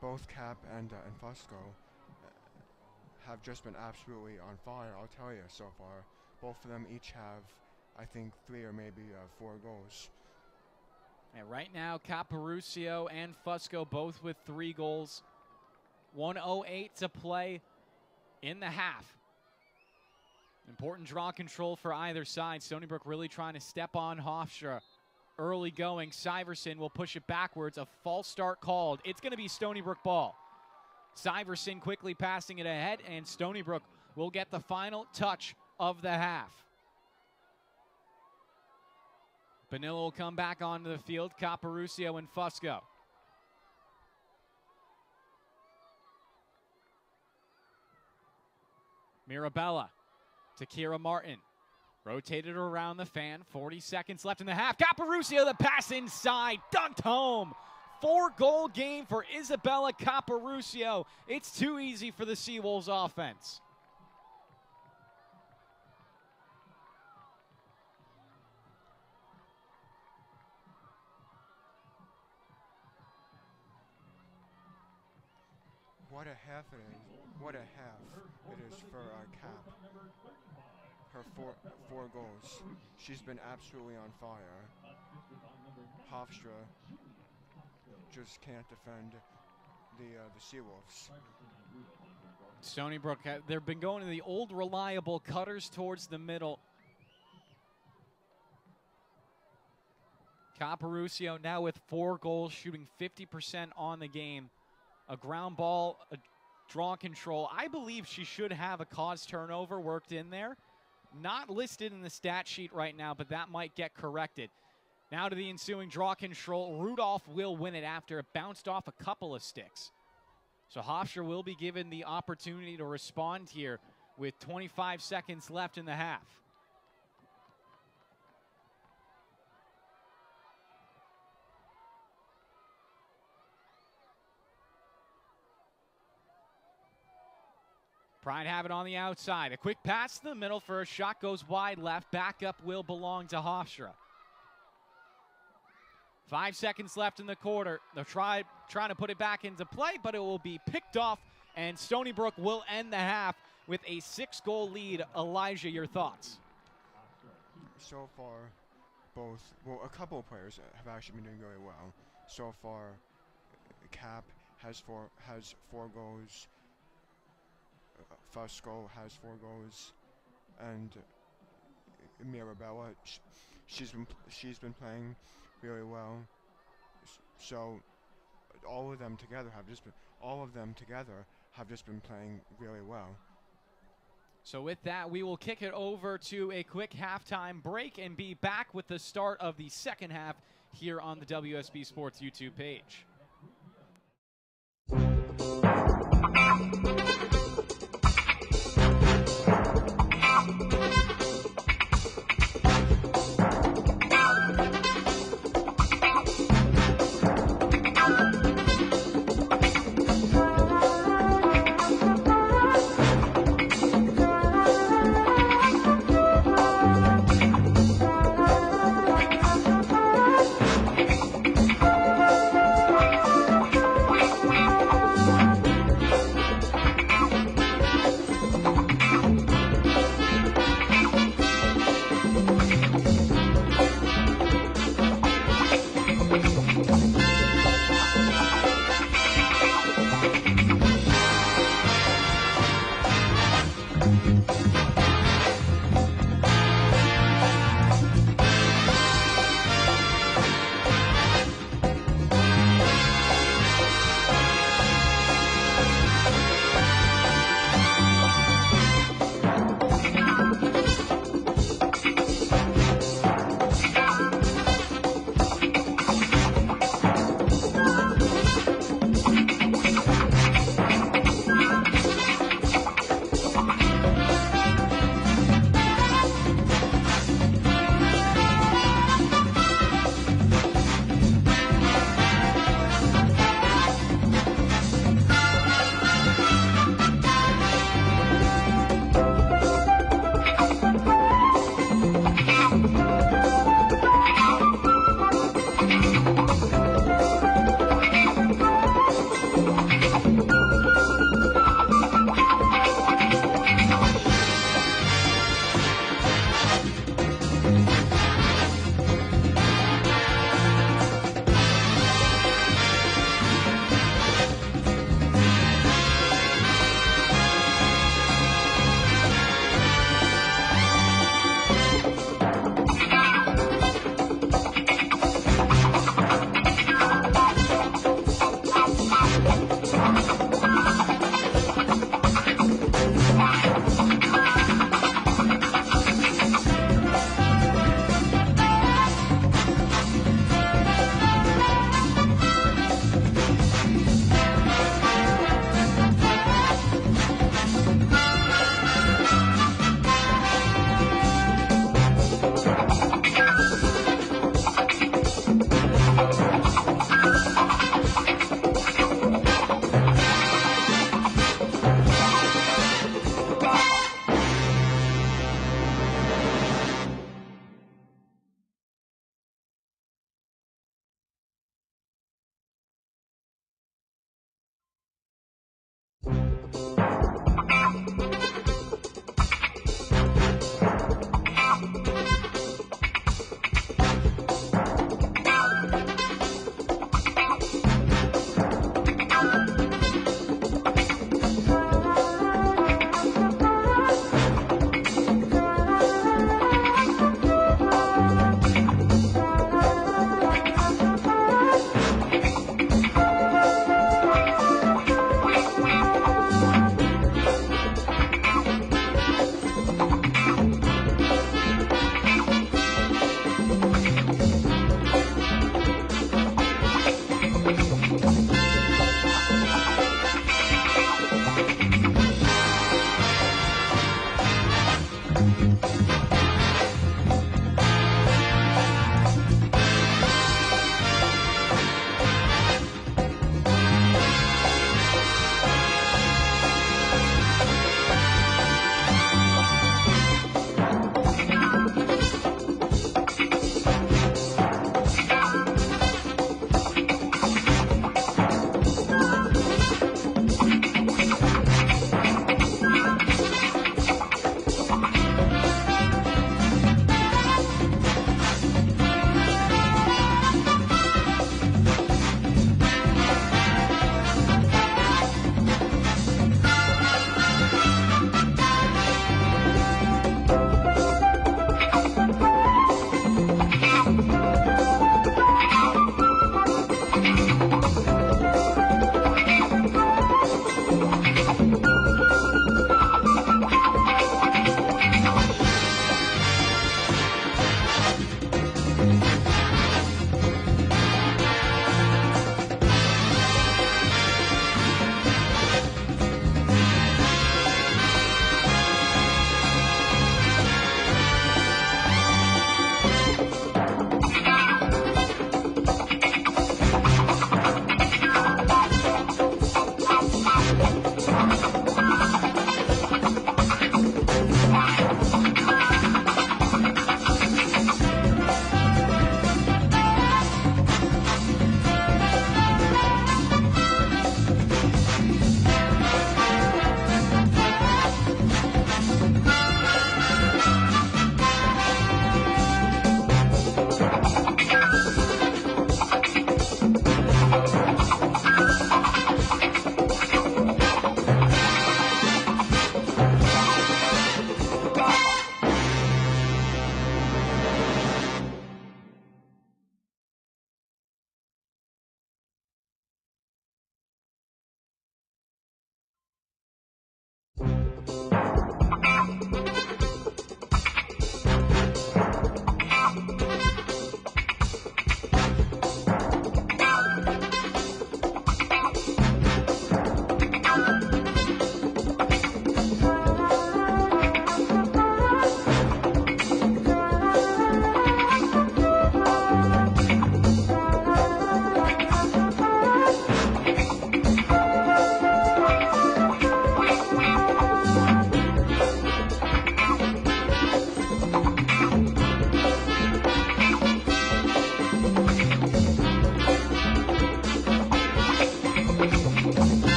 Both Cap and Fusco have just been absolutely on fire, I'll tell you, so far. Both of them each have, I think, 3 or maybe 4 goals. And right now, Caparusio and Fusco both with 3 goals. 1:08 to play in the half. Important draw control for either side. Stony Brook really trying to step on Hofstra. Early going, Syverson will push it backwards. A false start called. It's going to be Stony Brook ball. Syverson quickly passing it ahead, and Stony Brook will get the final touch of the half. Bonilla will come back onto the field. Caparusio and Fusco. Mirabella to Kira Martin. Rotated around the fan, 40 seconds left in the half. Caparusio, the pass inside, dunked home. 4-goal game for Isabella Caparusio. It's too easy for the Seawolves offense. What a half it is. What a half it is for Cap. Her four goals. She's been absolutely on fire. Hofstra just can't defend the Seawolves. Stony Brook, they've been going to the old reliable cutters towards the middle. Caparusio now with 4 goals, shooting 50% on the game. A ground ball, a draw control. I believe she should have a caused turnover worked in there. Not listed in the stat sheet right now, but that might get corrected. Now to the ensuing draw control. Rudolph will win it after it bounced off a couple of sticks. So Hofstra will be given the opportunity to respond here with 25 seconds left in the half. Pride have it on the outside. A quick pass to the middle for a shot goes wide left. Backup will belong to Hofstra. 5 seconds left in the quarter. They're trying to put it back into play, but it will be picked off, and Stony Brook will end the half with a 6-goal lead. Elijah, your thoughts? So far, a couple of players have actually been doing really well. So far, Cap has four goals. Fusco has 4 goals, and Mirabella, she's been playing really well. So all of them together have just been playing really well. So with that, we will kick it over to a quick halftime break and be back with the start of the second half here on the WUSB Sports YouTube page.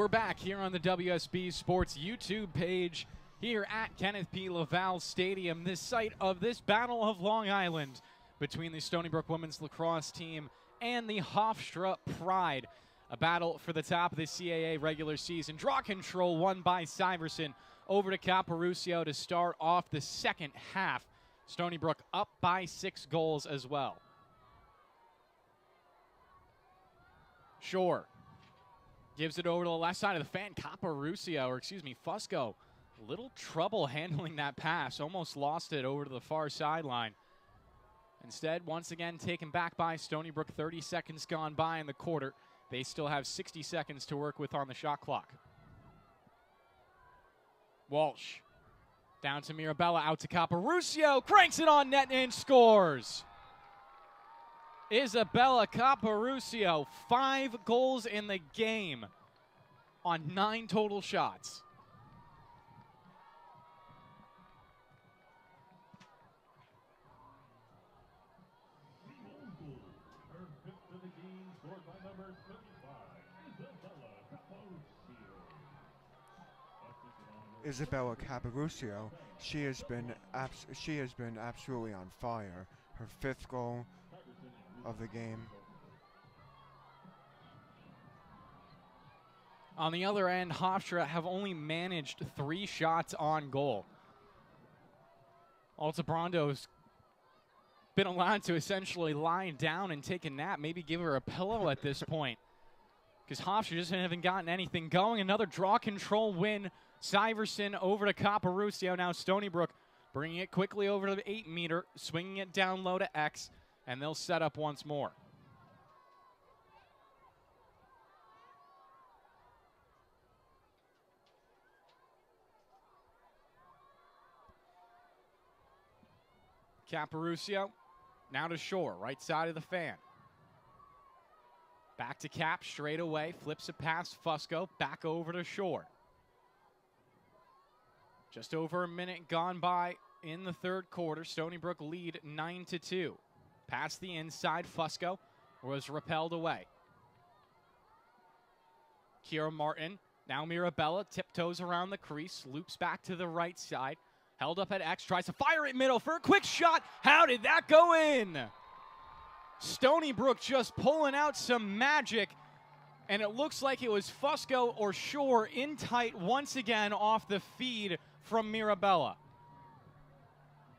We're back here on the WUSB Sports YouTube page here at Kenneth P. Laval Stadium, this site of this Battle of Long Island between the Stony Brook women's lacrosse team and the Hofstra Pride. A battle for the top of the CAA regular season. Draw control won by Syverson over to Caporuscio to start off the second half. Stony Brook up by 6 goals as well. Shore gives it over to the left side of the fan. Fusco. Little trouble handling that pass. Almost lost it over to the far sideline. Instead, once again, taken back by Stony Brook. 30 seconds gone by in the quarter. They still have 60 seconds to work with on the shot clock. Walsh down to Mirabella, out to Caparucio, cranks it on net and scores. Isabella Caparucio, 5 goals in the game on 9 total shots. Isabella Caparucio, she has been absolutely on fire. Her 5th goal of the game. On the other end, Hofstra have only managed 3 shots on goal. Alta Brando's been allowed to essentially lie down and take a nap, maybe give her a pillow at this point, because Hofstra just haven't gotten anything going. Another draw control win. Syverson over to Caparucio. Now Stony Brook bringing it quickly over to the 8-meter, swinging it down low to X, and they'll set up once more. Caparucio now to Shore, right side of the fan. Back to Cap, straight away, flips it past Fusco, back over to Shore. Just over a minute gone by in the 3rd quarter. Stony Brook lead 9-2. Past the inside, Fusco was repelled away. Kira Martin, now Mirabella, tiptoes around the crease, loops back to the right side. Held up at X, tries to fire it middle for a quick shot. How did that go in? Stony Brook just pulling out some magic, and it looks like it was Fusco or Shore in tight once again off the feed from Mirabella.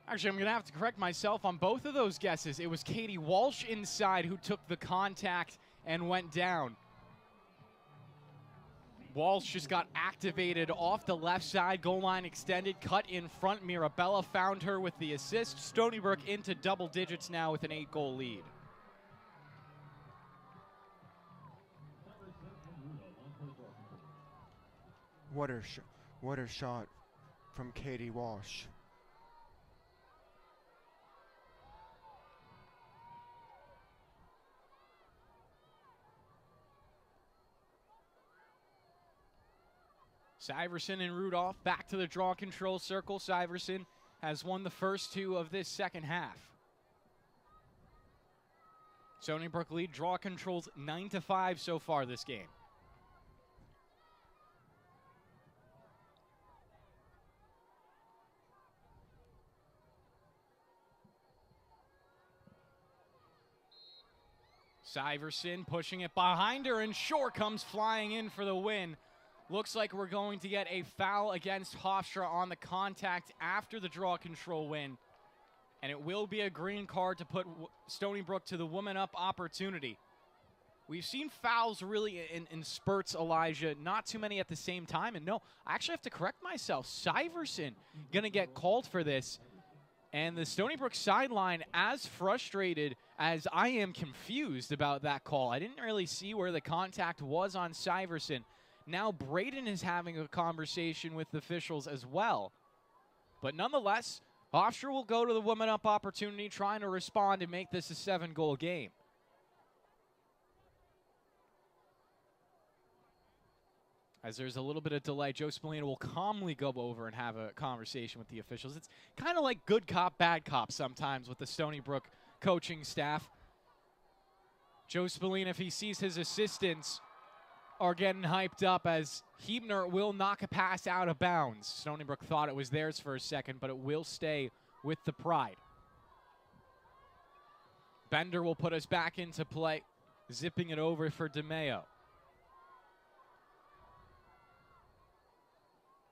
Actually, I'm going to have to correct myself on both of those guesses. It was Katie Walsh inside who took the contact and went down. Walsh just got activated off the left side, goal line extended, cut in front. Mirabella found her with the assist. Stony Brook into double digits now with an 8-goal lead. What a shot from Katie Walsh. Syverson and Rudolph back to the draw control circle. Syverson has won the first 2 of this second half. Stony Brook lead draw controls 9-5 so far this game. Syverson pushing it behind her, and Shore comes flying in for the win. Looks like we're going to get a foul against Hofstra on the contact after the draw control win. And it will be a green card to put Stony Brook to the woman-up opportunity. We've seen fouls really in spurts, Elijah. Not too many at the same time. And no, I actually have to correct myself. Syverson going to get called for this. And the Stony Brook sideline, as frustrated as I am confused about that call. I didn't really see where the contact was on Syverson. Now Braden is having a conversation with the officials as well. But nonetheless, Hofstra will go to the woman-up opportunity, trying to respond and make this a 7-goal game. As there's a little bit of delay, Joe Spallina will calmly go over and have a conversation with the officials. It's kind of like good cop, bad cop sometimes with the Stony Brook coaching staff. Joe Spallina, if he sees his assistants are getting hyped up, as Hebner will knock a pass out of bounds. Stony Brook thought it was theirs for a second, but it will stay with the Pride. Bender will put us back into play, zipping it over for DeMeo.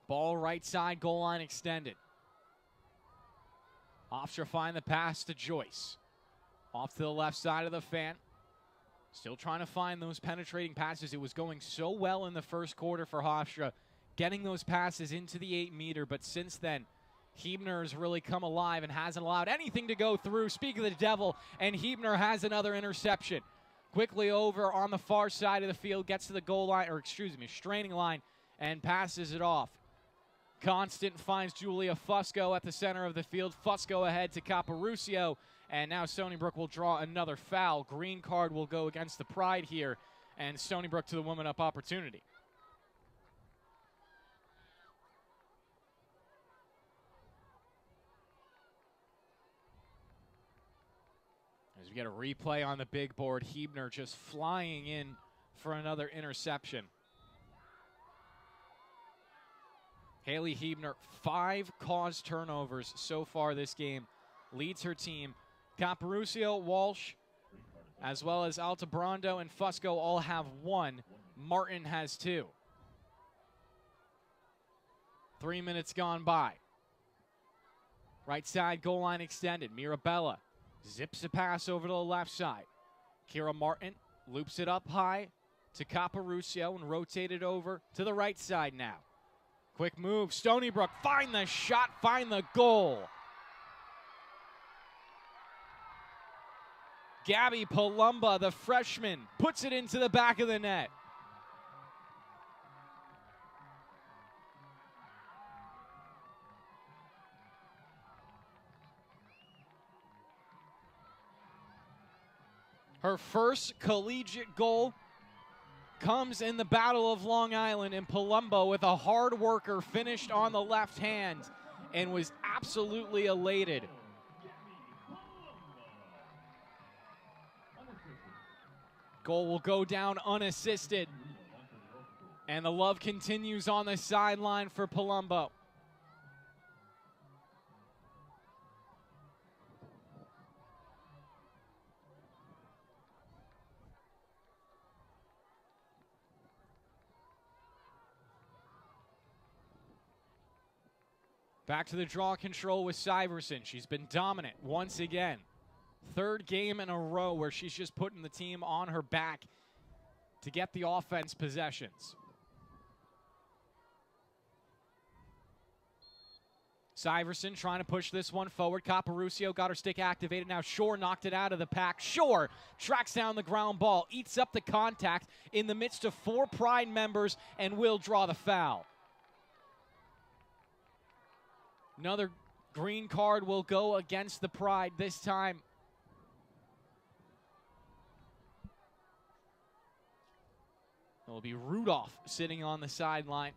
Ball right side, goal line extended. Hofstra find the pass to Joyce. Off to the left side of the fan. Still trying to find those penetrating passes. It was going so well in the first quarter for Hofstra, getting those passes into the 8-meter, but since then, Hebner has really come alive and hasn't allowed anything to go through. Speak of the devil, and Hebner has another interception. Quickly over on the far side of the field, gets to the goal line, or excuse me, straining line, and passes it off. Constant finds Julia Fusco at the center of the field. Fusco ahead to Caparucio, and now Stony Brook will draw another foul. Green card will go against the Pride here, and Stony Brook to the woman up opportunity. As we get a replay on the big board, Hebner just flying in for another interception. Haley Hebner, 5 caused turnovers so far this game, leads her team. Caparucio, Walsh, as well as Altabrando and Fusco all have 1. Martin has 2. 3 minutes gone by. Right side goal line extended. Mirabella zips a pass over to the left side. Kira Martin loops it up high to Caparucio and rotated over to the right side now. Quick move, Stony Brook, find the shot, find the goal. Gabby Palumba, the freshman, puts it into the back of the net. Her first collegiate goal comes in the Battle of Long Island, and Palumbo, with a hard worker, finished on the left hand and was absolutely elated. Goal will go down unassisted, and the love continues on the sideline for Palumbo. Back to the draw control with Syverson. She's been dominant once again. 3rd game in a row where she's just putting the team on her back to get the offense possessions. Syverson trying to push this one forward. Caparucio got her stick activated. Now Shore knocked it out of the pack. Shore tracks down the ground ball, eats up the contact in the midst of 4 Pride members, and will draw the foul. Another green card will go against the Pride this time. It will be Rudolph sitting on the sideline.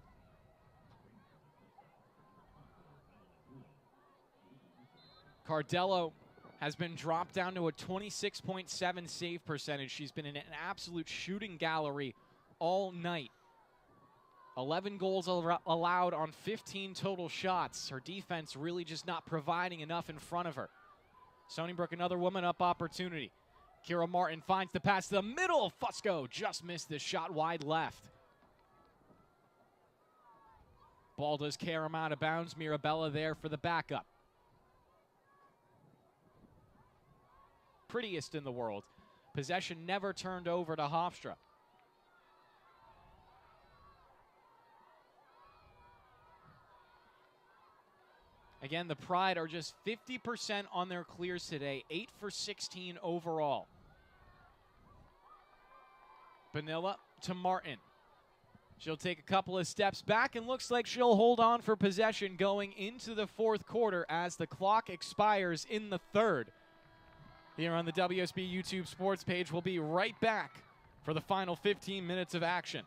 Cardello has been dropped down to a 26.7 save percentage. She's been in an absolute shooting gallery all night. 11 goals allowed on 15 total shots. Her defense really just not providing enough in front of her. Stony Brook, another woman up opportunity. Kira Martin finds the pass to the middle. Fusco just missed this shot wide left. Ball does carry him out of bounds. Mirabella there for the backup. Prettiest in the world. Possession never turned over to Hofstra. Again, the Pride are just 50% on their clears today, 8 for 16 overall. Benilla to Martin. She'll take a couple of steps back and looks like she'll hold on for possession going into the 4th quarter as the clock expires in the 3rd. Here on the WUSB YouTube Sports page, we'll be right back for the final 15 minutes of action.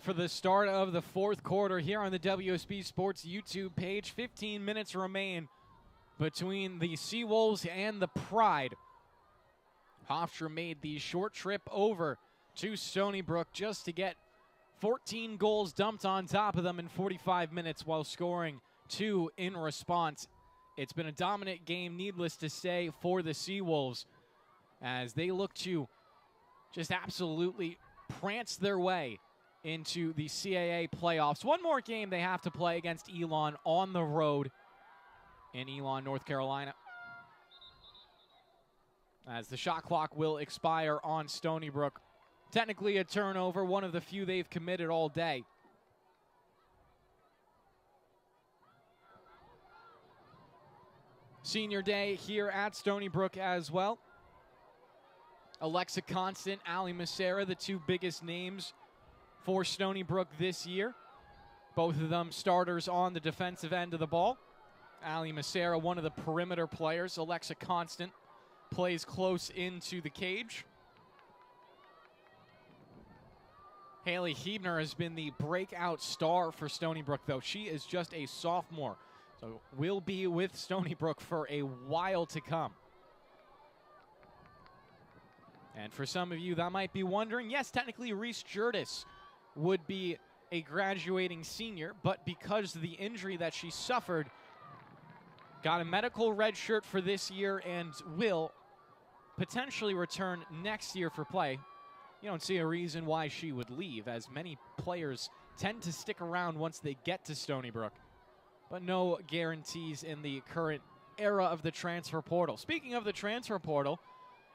for the start of the fourth quarter here on the WUSB Sports YouTube page. 15 minutes remain between the Seawolves and the Pride. Hofstra made the short trip over to Stony Brook just to get 14 goals dumped on top of them in 45 minutes while scoring 2 in response. It's been a dominant game, needless to say, for the Seawolves as they look to just absolutely prance their way into the CAA playoffs. One more game they have to play against Elon on the road in Elon, North Carolina, as the shot clock will expire on Stony Brook. Technically a turnover, one of the few they've committed all day. Senior day here at Stony Brook as well. Alexa Constant, Ali Massera, the two biggest names for Stony Brook this year. Both of them starters on the defensive end of the ball. Ali Massera, one of the perimeter players. Alexa Constant plays close into the cage. Haley Hebner has been the breakout star for Stony Brook, though. She is just a sophomore, so will be with Stony Brook for a while to come. And for some of you that might be wondering, yes, technically Reese Jurtis would be a graduating senior, but because of the injury that she suffered, got a medical red shirt for this year and will potentially return next year for play. You don't see a reason why she would leave, as many players tend to stick around once they get to Stony Brook, but no guarantees in the current era of the transfer portal. Speaking of the transfer portal,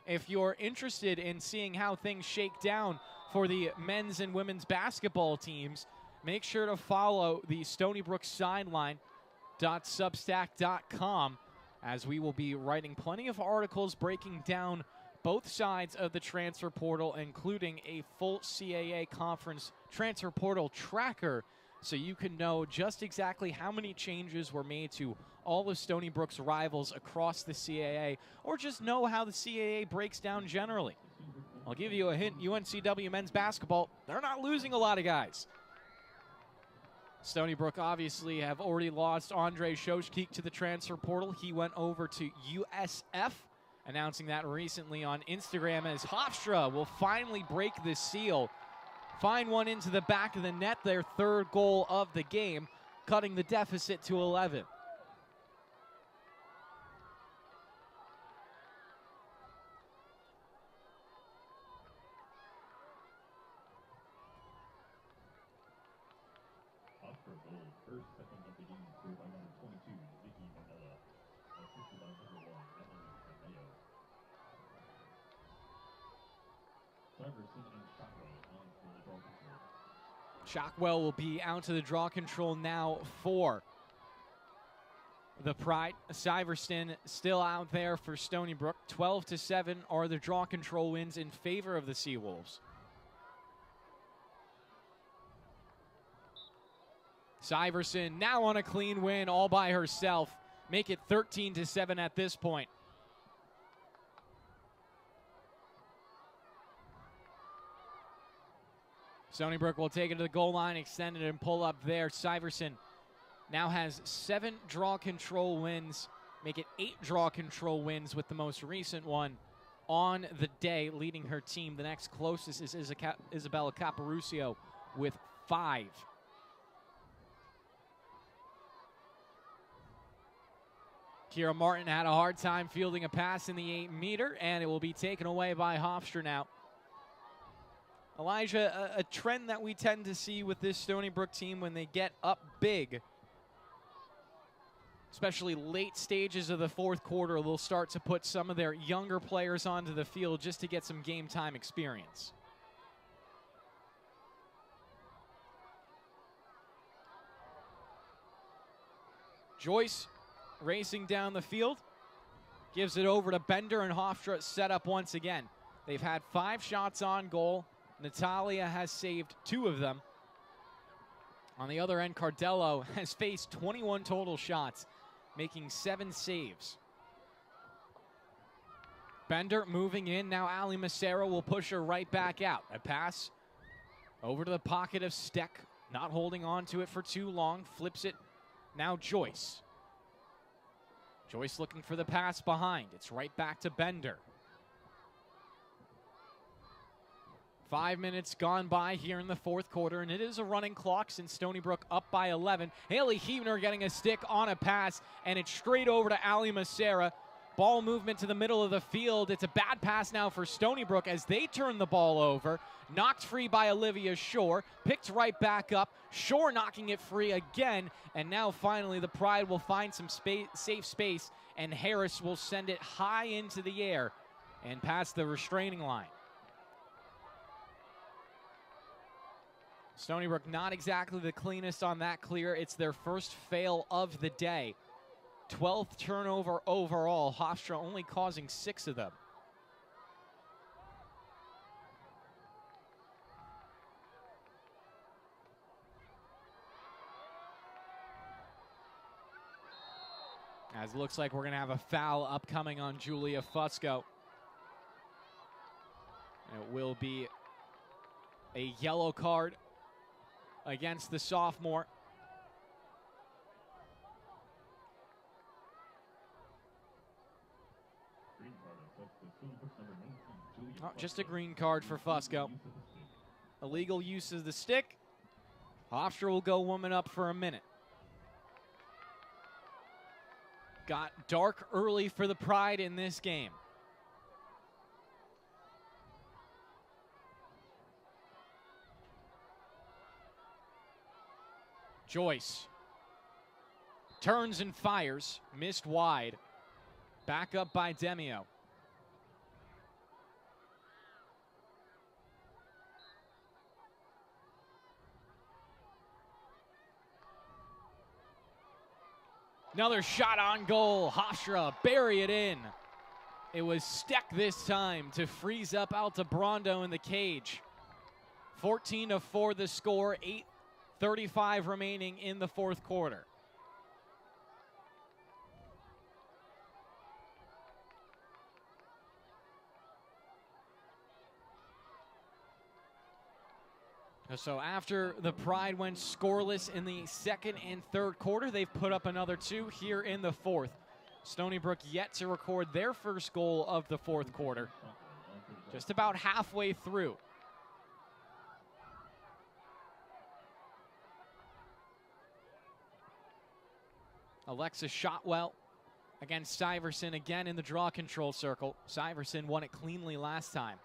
if you're interested in seeing how things shake down for the men's and women's basketball teams, make sure to follow the Stony Brook Sideline.substack.com, as we will be writing plenty of articles breaking down both sides of the transfer portal, including a full CAA conference transfer portal tracker, so you can know just exactly how many changes were made to all of Stony Brook's rivals across the CAA, or just know how the CAA breaks down generally. I'll give you a hint, UNCW men's basketball, they're not losing a lot of guys. Stony Brook obviously have already lost Andre Shoshkeek to the transfer portal. He went over to USF, announcing that recently on Instagram, as Hofstra will finally break the seal. Find one into the back of the net, their third goal of the game, cutting the deficit to 11. Shockwell will be out to the draw control now for the Pride. Syverston still out there for Stony Brook. 12-7 are the draw control wins in favor of the Seawolves. Syverson now on a clean win all by herself. Make it 13-7 at this point. Stony Brook will take it to the goal line, extend it, and pull up there. Syverson now has 7 draw control wins, make it 8 draw control wins with the most recent one on the day, leading her team. The next closest is Isabella Caparucio with 5. Kira Martin had a hard time fielding a pass in the 8-meter, and it will be taken away by Hofstra now. Elijah, a trend that we tend to see with this Stony Brook team when they get up big, especially late stages of the fourth quarter, they'll start to put some of their younger players onto the field just to get some game time experience. Joyce racing down the field, gives it over to Bender, and Hofstra set up once again. They've had 5 shots on goal. Natalia has saved 2 of them. On the other end, Cardello has faced 21 total shots, making 7 saves. Bender moving in. Now Ali Massera will push her right back out. A pass Over to the pocket of Steck, not holding on to it for too long. Flips it, now Joyce. Joyce looking for the pass behind. It's right back to Bender. 5 minutes gone by here in the fourth quarter, and it is a running clock since Stony Brook up by 11. Haley Huebner getting a stick on a pass, and it's straight over to Ali Macera. Ball movement to the middle of the field. It's a bad pass now for Stony Brook as they turn the ball over. Knocked free by Olivia Shore. Picked right back up. Shore knocking it free again. And now finally the Pride will find some safe space, and Harris will send it high into the air and past the restraining line. Stony Brook not exactly the cleanest on that clear. It's their first fail of the day. 12th turnover overall. Hofstra only causing 6 of them. As it looks like we're going to have a foul upcoming on Julia Fusco. It will be a yellow card against the sophomore. Oh, just a green card for Fusco. Illegal use of the stick. Hofstra will go woman up for a minute. Got dark early for the Pride in this game. Joyce turns and fires, missed wide. Back up by Demio. Another shot on goal. Hofstra bury it in. It was Steck this time to freeze up Altabrando in the cage. 14-4 the score, 8:35 remaining in the fourth quarter. So after the Pride went scoreless in the second and third quarter, they've put up another 2 here in the fourth. Stony Brook yet to record their first goal of the fourth quarter. Just about halfway through. Alexis Shotwell against Syverson again in the draw control circle. Syverson won it cleanly last time.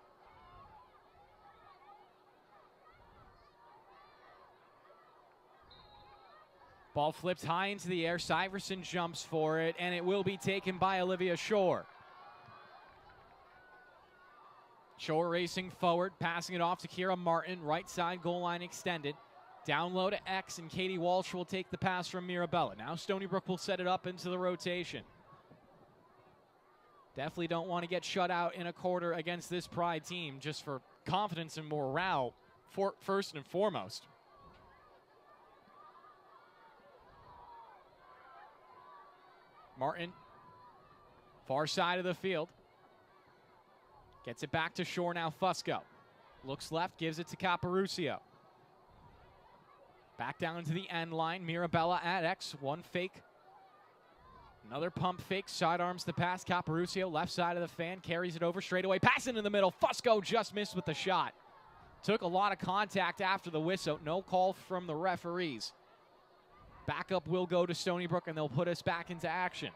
Ball flipped high into the air. Syverson jumps for it, and it will be taken by Olivia Shore. Shore racing forward, passing it off to Kira Martin. Right side goal line extended. Down low to X, and Katie Walsh will take the pass from Mirabella. Now Stony Brook will set it up into the rotation. Definitely don't want to get shut out in a quarter against this Pride team, just for confidence and morale first and foremost. Martin, far side of the field. Gets it back to Shore now, Fusco. Looks left, gives it to Caparucio. Back down to the end line, Mirabella at X, one fake. Another pump fake, sidearms the pass, Caparucio, left side of the fan, carries it over straight away, pass into the middle, Fusco just missed with the shot. Took a lot of contact after the whistle, no call from the referees. Backup will go to Stony Brook, and they'll put us back into action.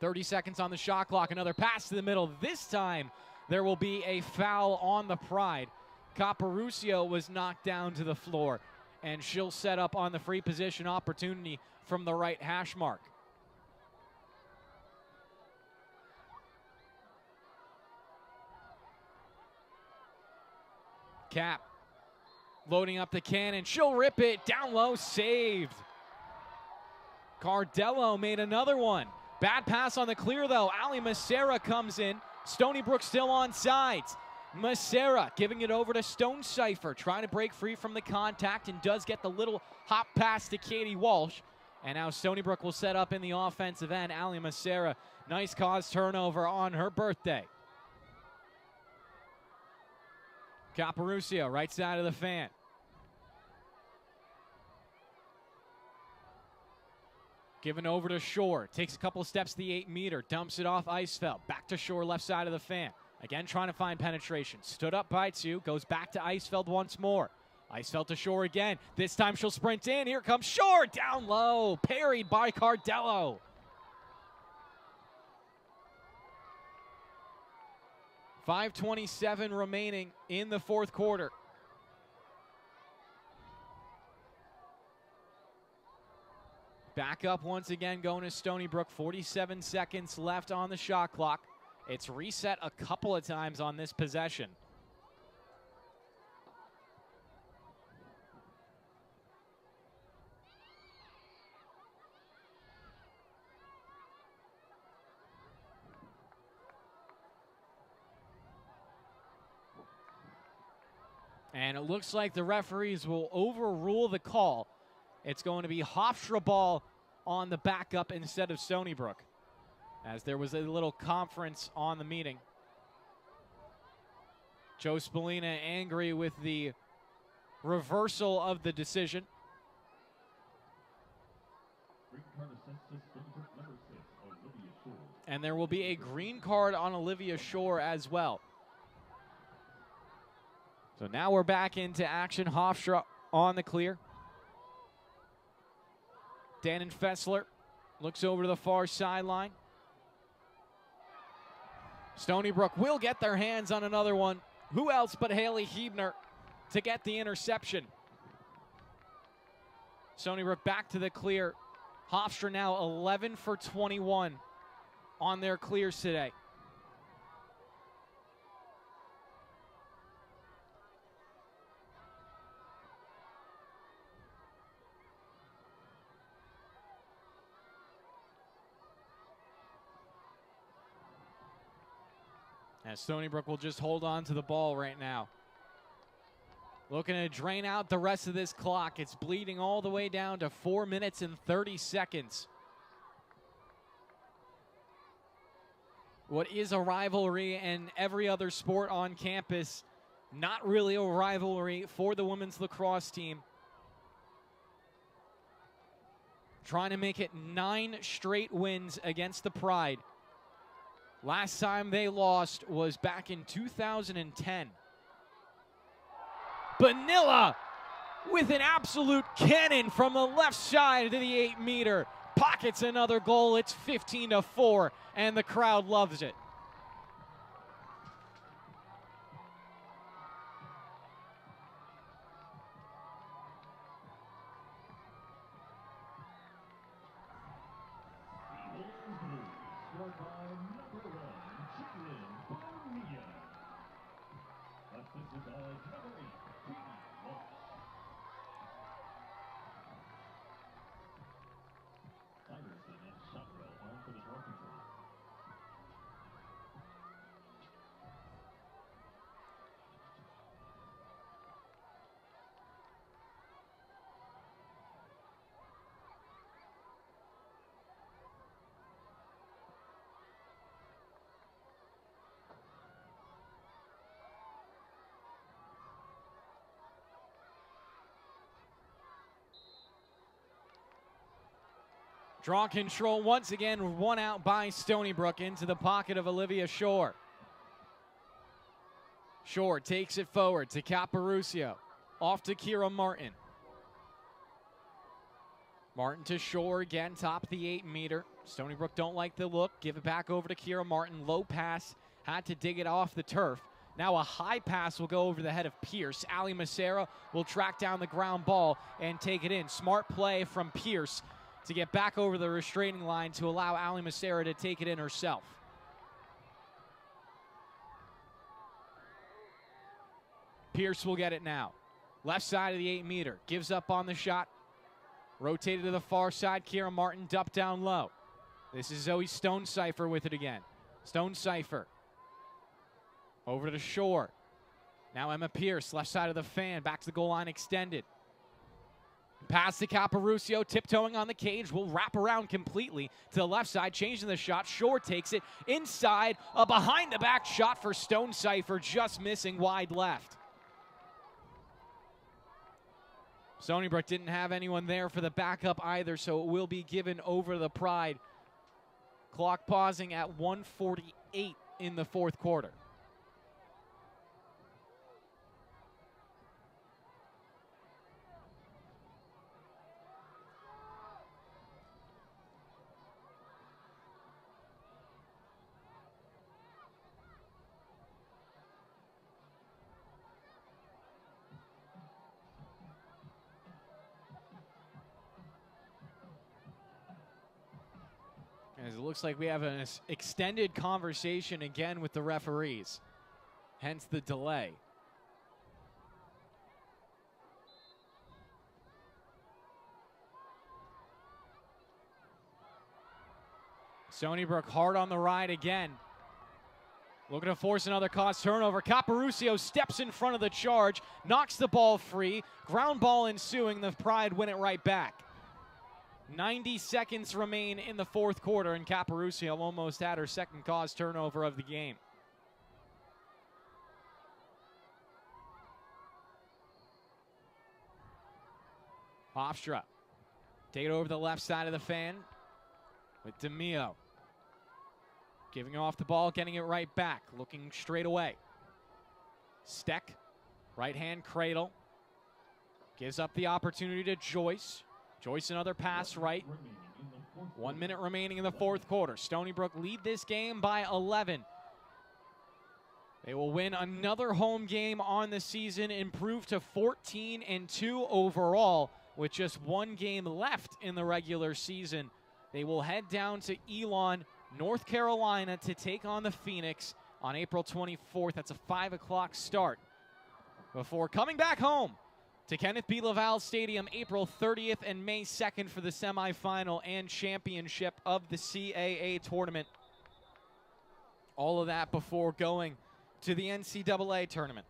30 seconds on the shot clock. Another pass to the middle. This time, there will be a foul on the Pride. Caparucio was knocked down to the floor, and she'll set up on the free position opportunity from the right hash mark. Cap loading up the cannon. She'll rip it down low. Saved. Cardello made another one. Bad pass on the clear, though. Ali Macera comes in. Stony Brook still on sides. Macera giving it over to Stone Cipher, trying to break free from the contact, and does get the little hop pass to Katie Walsh. And now Stony Brook will set up in the offensive end. Ali Macera, nice cause turnover on her birthday. Caparusio, right side of the fan. Given over to Shore. Takes a couple of steps to the 8-meter. Dumps it off Eisfeld. Back to Shore, left side of the fan. Again, trying to find penetration. Stood up by 2. Goes back to Eisfeld once more. Eisfeld to Shore again. This time she'll sprint in. Here comes Shore. Down low. Parried by Cardello. .5:27 remaining in the fourth quarter. Back up once again, going to Stony Brook. 47 seconds left on the shot clock. It's reset a couple of times on this possession. And it looks like the referees will overrule the call. It's going to be Hofstra ball on the backup instead of Stony Brook, as there was a little conference on the meeting. Joe Spallina angry with the reversal of the decision. And there will be a green card on Olivia Shore as well. So now we're back into action. Hofstra on the clear. Dannon Fessler looks over to the far sideline. Stony Brook will get their hands on another one. Who else but Haley Hebner to get the interception? Stony Brook back to the clear. Hofstra now 11 for 21 on their clears today. As Stony Brook will just hold on to the ball right now. Looking to drain out the rest of this clock. It's bleeding all the way down to 4 minutes and 30 seconds. What is a rivalry in every other sport on campus, not really a rivalry for the women's lacrosse team. Trying to make it 9 straight wins against the Pride. Last time they lost was back in 2010. Bonilla with an absolute cannon from the left side to the 8-meter. Pockets another goal. It's 15-4, and the crowd loves it. Draw control once again, one out by Stony Brook into the pocket of Olivia Shore. Shore takes it forward to Caparusio. Off to Kira Martin. Martin to Shore again, top of the 8-meter. Stony Brook don't like the look. Give it back over to Kira Martin. Low pass, had to dig it off the turf. Now a high pass will go over the head of Pierce. Ali Macera will track down the ground ball and take it in. Smart play from Pierce to get back over the restraining line to allow Ali Macera to take it in herself. Pierce will get it now. Left side of the 8-meter. Gives up on the shot. Rotated to the far side. Kira Martin dumped down low. This is Zoe Stonecipher with it again. Stonecipher. Over to Shore. Now Emma Pierce, left side of the fan. Back to the goal line extended. Pass to Caparusio, tiptoeing on the cage, will wrap around completely to the left side, changing the shot. Shore takes it inside, a behind-the-back shot for Stonecipher, just missing wide left. Stony Brook didn't have anyone there for the backup either, so it will be given over to the Pride. Clock pausing at 1:48 in the fourth quarter. As it looks like we have an extended conversation again with the referees, hence the delay. Stony Brook hard on the ride again. Looking to force another cause turnover. Caparusio steps in front of the charge, knocks the ball free. Ground ball ensuing. The Pride win it right back. 90 seconds remain in the fourth quarter, and Caparusio almost had her second cause turnover of the game. Hofstra take it over the left side of the fan with DeMio. Giving off the ball, getting it right back, looking straight away. Steck, right hand cradle. Gives up the opportunity to Joyce. Joyce another pass right. 1 minute remaining in the fourth quarter. Stony Brook lead this game by 11. They will win another home game on the season, improve to 14-2 overall with just one game left in the regular season. They will head down to Elon, North Carolina to take on the Phoenix on April 24th. That's a 5 o'clock start before coming back home to Kenneth B. Laval Stadium April 30th and May 2nd for the semifinal and championship of the CAA tournament. All of that before going to the NCAA tournament.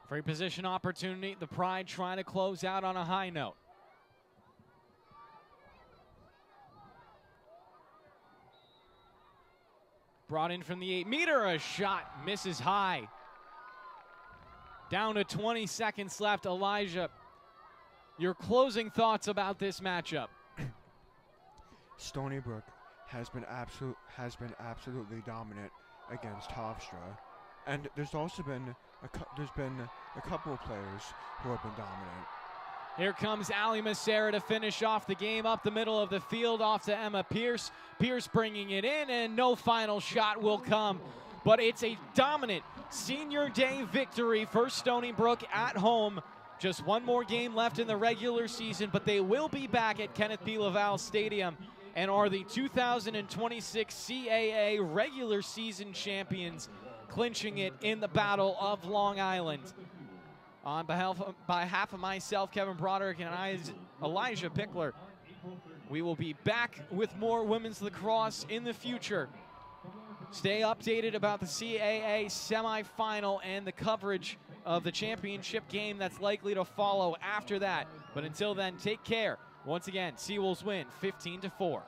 Free position opportunity. The Pride trying to close out on a high note. Brought in from the 8-meter. A shot misses high. Down to 20 seconds left. Elijah, your closing thoughts about this matchup? Stony Brook has been absolutely dominant against Hofstra, and there's also been a couple of players who have been dominant. Here comes Ali Macera to finish off the game up the middle of the field, off to Emma Pierce. Pierce bringing it in, and no final shot will come. But it's a dominant senior day victory for Stony Brook at home. Just one more game left in the regular season, but they will be back at Kenneth B. Laval Stadium and are the 2026 CAA regular season champions, clinching it in the Battle of Long Island. On behalf of myself, Kevin Broderick, and Elijah Pickler, we will be back with more women's lacrosse in the future. Stay updated about the CAA semifinal and the coverage of the championship game that's likely to follow after that. But until then, take care. Once again, Seawolves win 15-4.